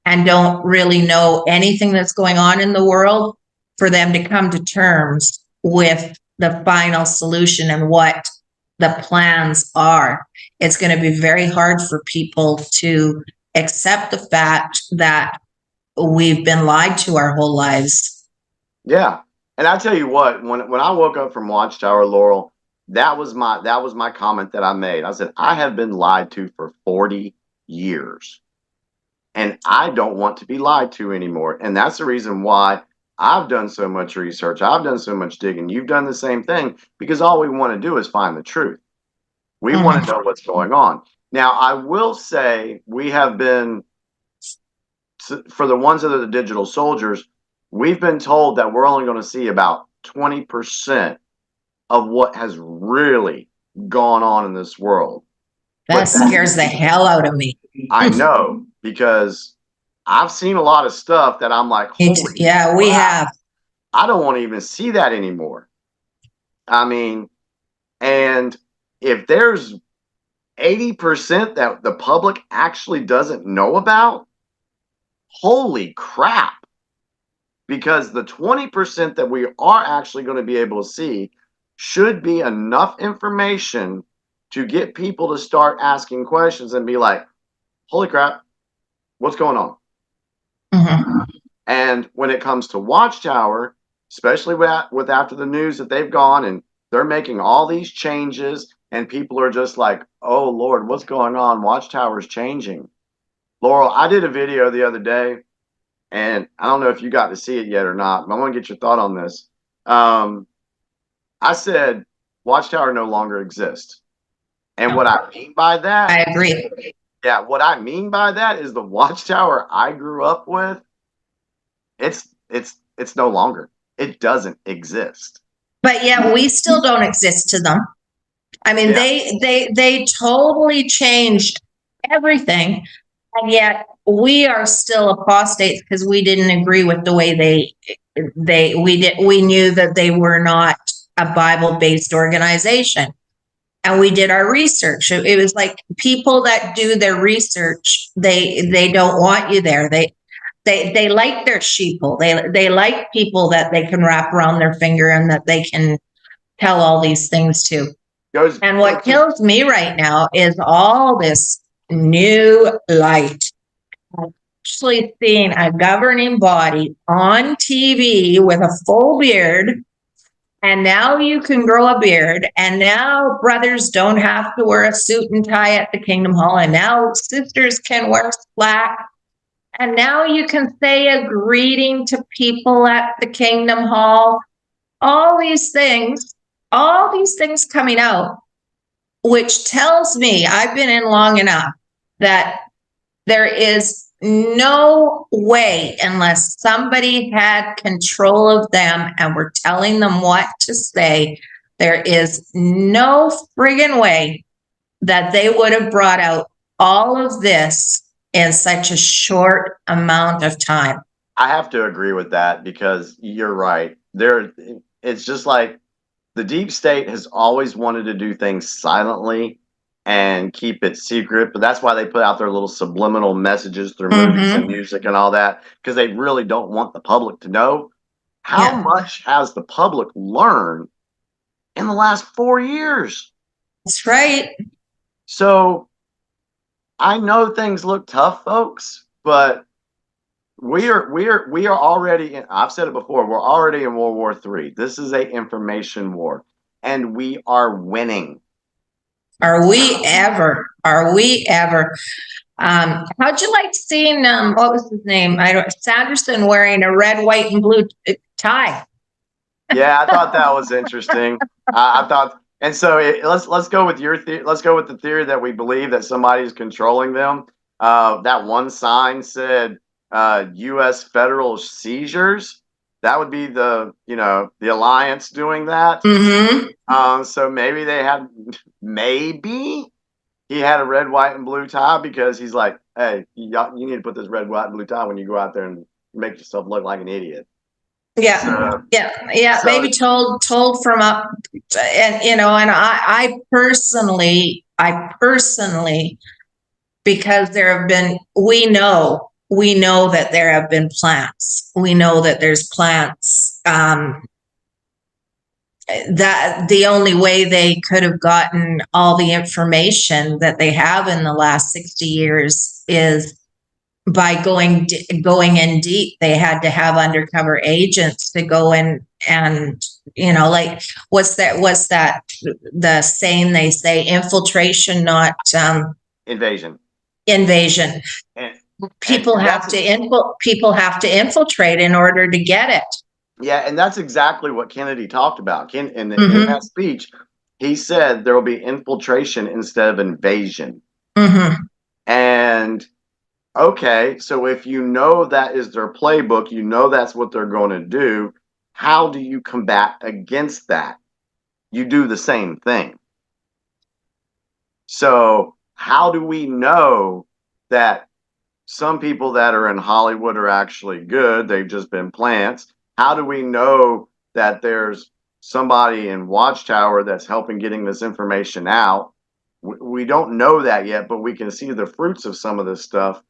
and don't really know anything that's going on in the world, for them to come to terms with the final solution and what the plans are. It's going to be very hard for people to accept the fact that we've been lied to our whole lives. Yeah. And I tell you what, when I woke up from Watchtower, Laurel, that was my comment that I made. I said, I have been lied to for 40 years. And I don't want to be lied to anymore. And that's the reason why I've done so much research. I've done so much digging. You've done the same thing, because all we want to do is find the truth. We want to know what's going on. Now, I will say we have been, for the ones that are the digital soldiers, we've been told that we're only going to see about 20% of what has really gone on in this world. That scares the hell out of me. I know, because I've seen a lot of stuff that I'm like, holy yeah, we have. I don't want to even see that anymore. I mean, and if there's 80% that the public actually doesn't know about, holy crap. Because the 20% that we are actually going to be able to see should be enough information to get people to start asking questions and be like, holy crap, what's going on? And when it comes to Watchtower, especially with after the news that they've gone and they're making all these changes and people are just like, oh Lord, what's going on? Watchtower's changing. Laurel, I did a video the other day, and I don't know if you got to see it yet or not, but I want to get your thought on this. I said Watchtower no longer exists. And what I mean by that, I agree. Yeah, what I mean by that is the Watchtower I grew up with, it's no longer. It doesn't exist. But yet we still don't exist to them. I mean, they totally changed everything. And yet we are still apostates because we didn't agree with the way we knew that they were not a Bible-based organization. And we did our research. It was like people that do their research, they don't want you there. They like their sheeple. They like people that they can wrap around their finger and that they can tell all these things to. And what kills me right now is all this new light. I've actually seen a governing body on TV with a full beard, and now you can grow a beard, and now brothers don't have to wear a suit and tie at the Kingdom Hall, and now sisters can wear slack, and now you can say a greeting to people at the Kingdom Hall. All these things coming out, which tells me I've been in long enough that there is no way, unless somebody had control of them and were telling them what to say, there is no friggin' way that they would have brought out all of this in such a short amount of time. I have to agree with that because you're right. It's just like the deep state has always wanted to do things silently and keep it secret, but that's why they put out their little subliminal messages through movies and music and all that, because they really don't want the public to know. How much has the public learned in the last 4 years? That's right. So I know things look tough, folks, but we are already in, I've said it before, we're already in World War III. This is an information war, and we are winning. Are we ever? How'd you like seeing what was his name? Sanderson wearing a red, white, and blue tie. Yeah, I thought that was interesting. I thought, and so let's go with let's go with the theory that we believe that somebody's controlling them. That one sign said U.S. federal seizures. That would be the alliance doing that. So maybe he had a red, white, and blue tie because he's like, hey, you need to put this red, white, and blue tie when you go out there and make yourself look like an idiot. Yeah, so, maybe told from up, and and I personally, because there have been, we know that there have been plants. We know that there's plants. That the only way they could have gotten all the information that they have in the last 60 years is by going in deep. They had to have undercover agents to go in and like what's that the saying they say, infiltration, not invasion. And people have to infiltrate in order to get it. Yeah, and that's exactly what Kennedy talked about. In that speech, he said there will be infiltration instead of invasion. And okay, so if you know that is their playbook, you know that's what they're going to do, how do you combat against that? You do the same thing. So how do we know that some people that are in Hollywood are actually good? They've just been plants. How do we know that there's somebody in Watchtower that's helping getting this information out? We don't know that yet, but we can see the fruits of some of this stuff.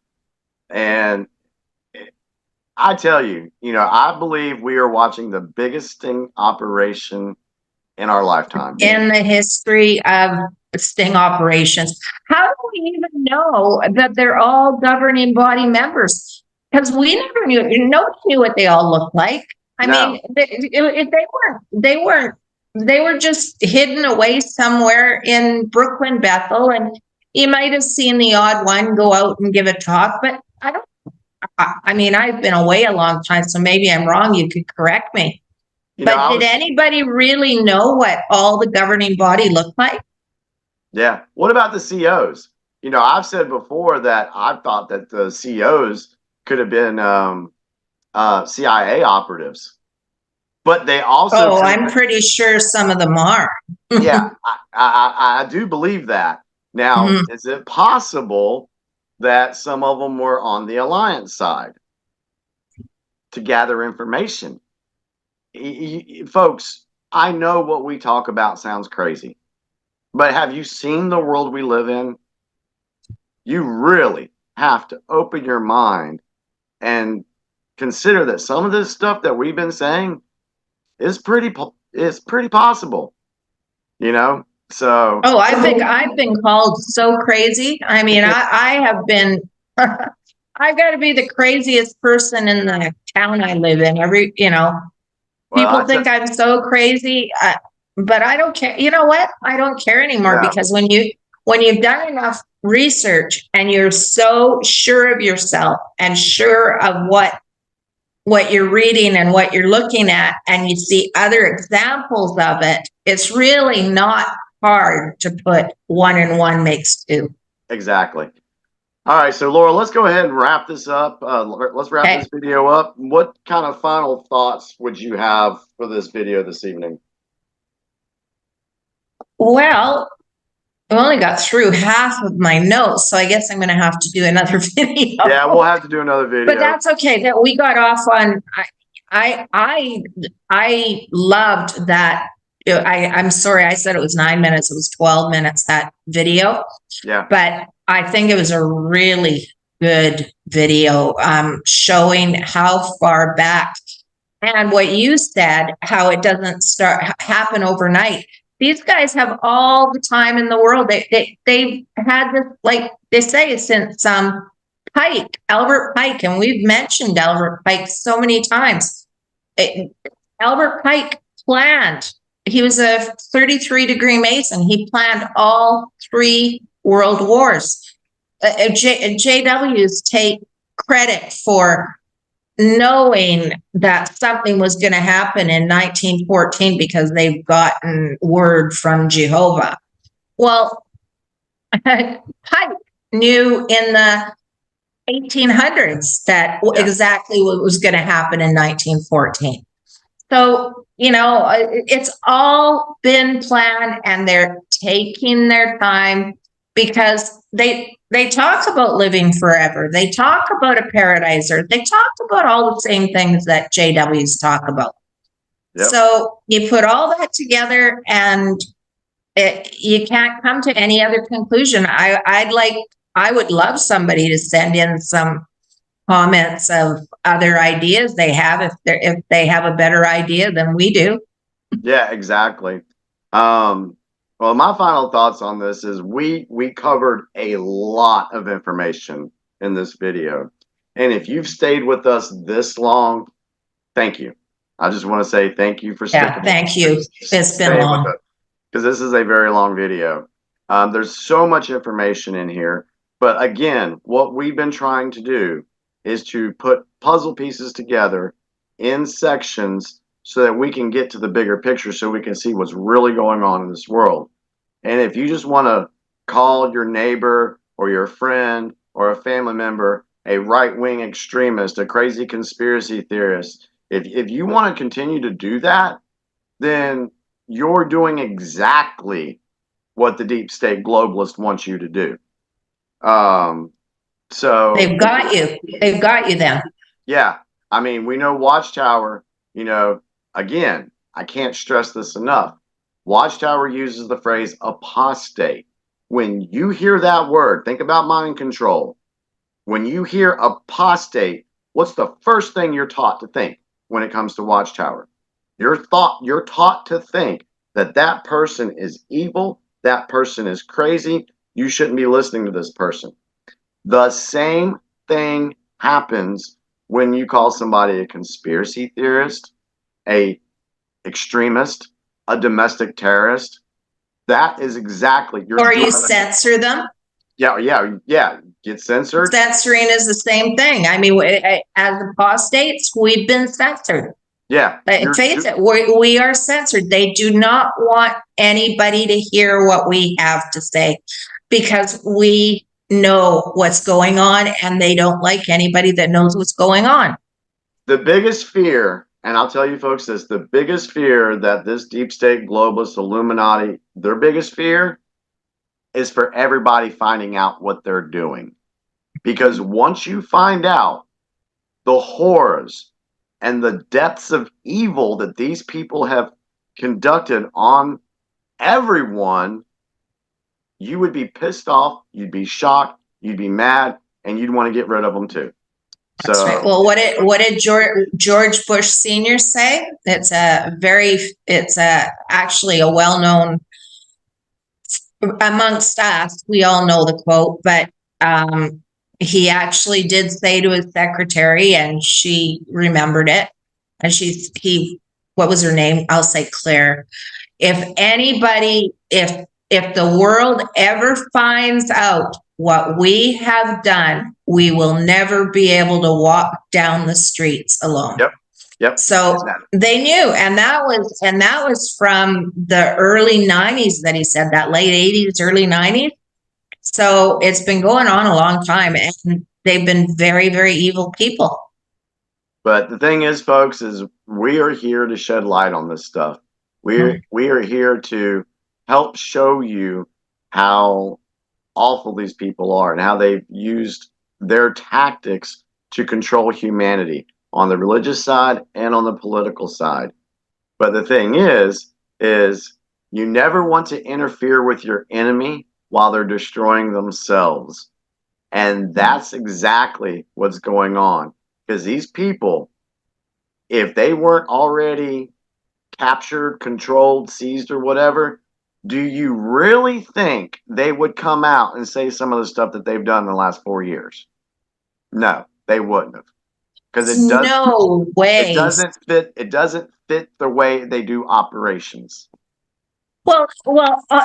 And I tell you, I believe we are watching the biggest sting operation in our lifetime. In the history of sting operations. How do we even know that they're all governing body members? Because we never knew. Nobody knew what they all looked like. I mean, they were just hidden away somewhere in Brooklyn, Bethel, and you might have seen the odd one go out and give a talk, but I mean, I've been away a long time, so maybe I'm wrong. You could correct me. But did anybody really know what all the governing body looked like? Yeah. What about the COs? I've said before that I thought that the COs could have been CIA operatives, but they also. Oh, I'm pretty sure some of them are. Yeah, I do believe that. Now, is it possible that some of them were on the alliance side to gather information. Folks, I know what we talk about sounds crazy, but have you seen the world we live in? You really have to open your mind and consider that some of this stuff that we've been saying is pretty possible, you know? So, Oh, I think I've been called so crazy. I mean, I have been, I've got to be the craziest person in the town I live in. well, People think I'm so crazy, but I don't care. You know what? I don't care anymore yeah, because when you've done enough research and you're so sure of yourself and sure of what you're reading and what you're looking at, and you see other examples of it, it's really not hard to put 1 and 1 makes 2. exactly. All right, so Laurel, let's go ahead and wrap this up. Let's wrap this video up. What kind of final thoughts would you have for this video this evening? Well, I only got through half of my notes, so I guess I'm going to have to do another video. Yeah, we'll have to do another video. But that's okay. That we got off on. I loved that. I'm sorry, I said it was 9 minutes. It was 12 minutes, that video. Yeah. But I think it was a really good video, showing how far back, and what you said, how it doesn't happen overnight. These guys have all the time in the world. They've had this, like they say, since Albert Pike, and we've mentioned Albert Pike so many times. Albert Pike planned. He was a 33-degree Mason. He planned all 3 world wars. JWs take credit for knowing that something was going to happen in 1914 because they've gotten word from Jehovah. Well, Pike knew in the 1800s that exactly what was going to happen in 1914. So, it's all been planned, and they're taking their time because they talk about living forever. They talk about a paradise earth. They talk about all the same things that JWs talk about. Yep. So you put all that together, and you can't come to any other conclusion. I would love somebody to send in some comments of other ideas they have, if they have a better idea than we do. Yeah, exactly. Well, my final thoughts on this is we covered a lot of information in this video. And if you've stayed with us this long, thank you. I just want to say thank you for sticking. Yeah, thank you. It's been long. Because this is a very long video. There's so much information in here. But again, what we've been trying to do is to put puzzle pieces together in sections so that we can get to the bigger picture, so we can see what's really going on in this world. And if you just want to call your neighbor or your friend or a family member a right-wing extremist, a crazy conspiracy theorist, if you want to continue to do that, then you're doing exactly what the deep state globalist wants you to do. So they've got you. They've got you then. Yeah. I mean, we know Watchtower, again, I can't stress this enough. Watchtower uses the phrase apostate. When you hear that word, think about mind control. When you hear apostate, what's the first thing you're taught to think when it comes to Watchtower? You're taught to think that person is evil, that person is crazy, you shouldn't be listening to this person. The same thing happens when you call somebody a conspiracy theorist, a extremist, a domestic terrorist. That is exactly or you censor them. Yeah. Get censored. Censoring is the same thing. I mean, as apostates, we've been censored. Yeah. Face it, we are censored. They do not want anybody to hear what we have to say because we know what's going on, and they don't like anybody that knows what's going on. The biggest fear, and I'll tell you folks this, the biggest fear that this deep state globalist Illuminati, their biggest fear is for everybody finding out what they're doing. Because once you find out the horrors and the depths of evil that these people have conducted on everyone, you would be pissed off, you'd be shocked, you'd be mad, and you'd want to get rid of them too. That's So, right. Well, what did George Bush Sr. say? It's actually a well-known amongst us. We all know the quote, but he actually did say to his secretary, and she remembered it. And what was her name? I'll say Claire. If the world ever finds out what we have done, we will never be able to walk down the streets alone. Yep. So they knew, and that was from the early 90s that he said that, late 80s, early 90s. So it's been going on a long time, and they've been very, very evil people. But the thing is, folks, is we are here to shed light on this stuff. We are here to help show you how awful these people are and how they've used their tactics to control humanity on the religious side and on the political side. But the thing is you never want to interfere with your enemy while they're destroying themselves. And that's exactly what's going on. Because these people, if they weren't already captured, controlled, seized, or whatever, do you really think they would come out and say some of the stuff that they've done in the last 4 years? No, they wouldn't have. Because it doesn't. No way. It doesn't fit the way they do operations. Well,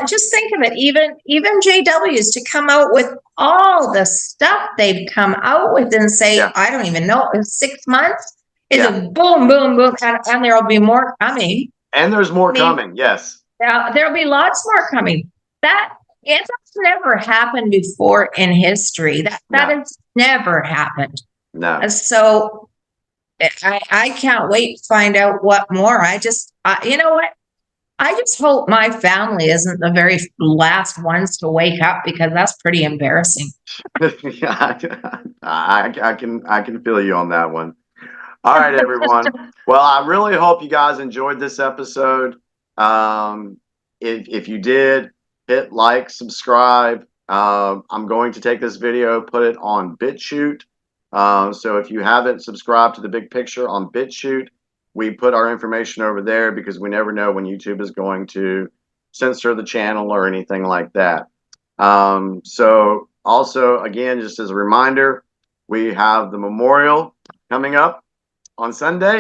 just think of it. Even JWs to come out with all the stuff they've come out with and say, I don't even know, in 6 months, it's a boom, boom, boom, and there'll be more coming. And there's more coming, yes. There'll be lots more coming. It's never happened before in history. That has never happened. No. So I can't wait to find out what more. You know what? I just hope my family isn't the very last ones to wake up, because that's pretty embarrassing. I can feel you on that one. All right, everyone. Well, I really hope you guys enjoyed this episode. If you did, hit like, subscribe. I'm going to take this video, put it on BitChute. So if you haven't subscribed to The Big Picture on BitChute, we put our information over there because we never know when YouTube is going to censor the channel or anything like that. So also, again, just as a reminder, we have the memorial coming up on Sunday.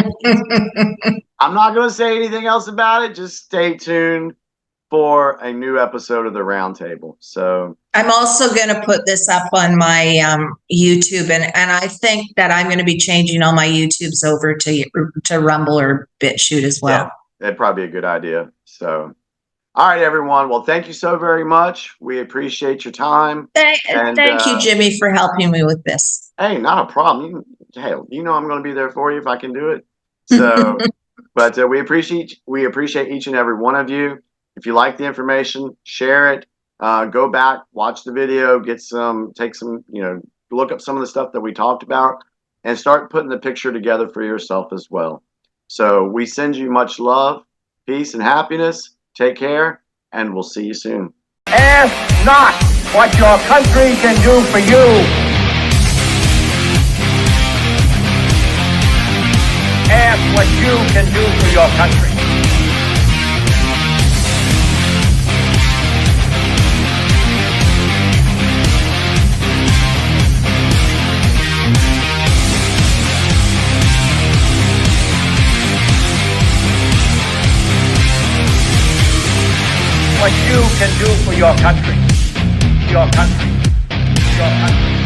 I'm not going to say anything else about it. Just stay tuned for a new episode of the Roundtable. So I'm also going to put this up on my YouTube, and I think that I'm going to be changing all my YouTubes over to Rumble or BitChute as well. Yeah, that'd probably be a good idea. So, all right, everyone. Well, thank you so very much. We appreciate your time. Thank you, Jimmy, for helping me with this. Hey, not a problem. You know I'm going to be there for you if I can do it. So, but we appreciate each and every one of you. If you like the information, share it. Go back, watch the video, take some, look up some of the stuff that we talked about, and start putting the picture together for yourself as well. So we send you much love, peace, and happiness. Take care, and we'll see you soon. Ask not what your country can do for you. Ask what you can do for your country. What you can do for your country. Your country. Your country.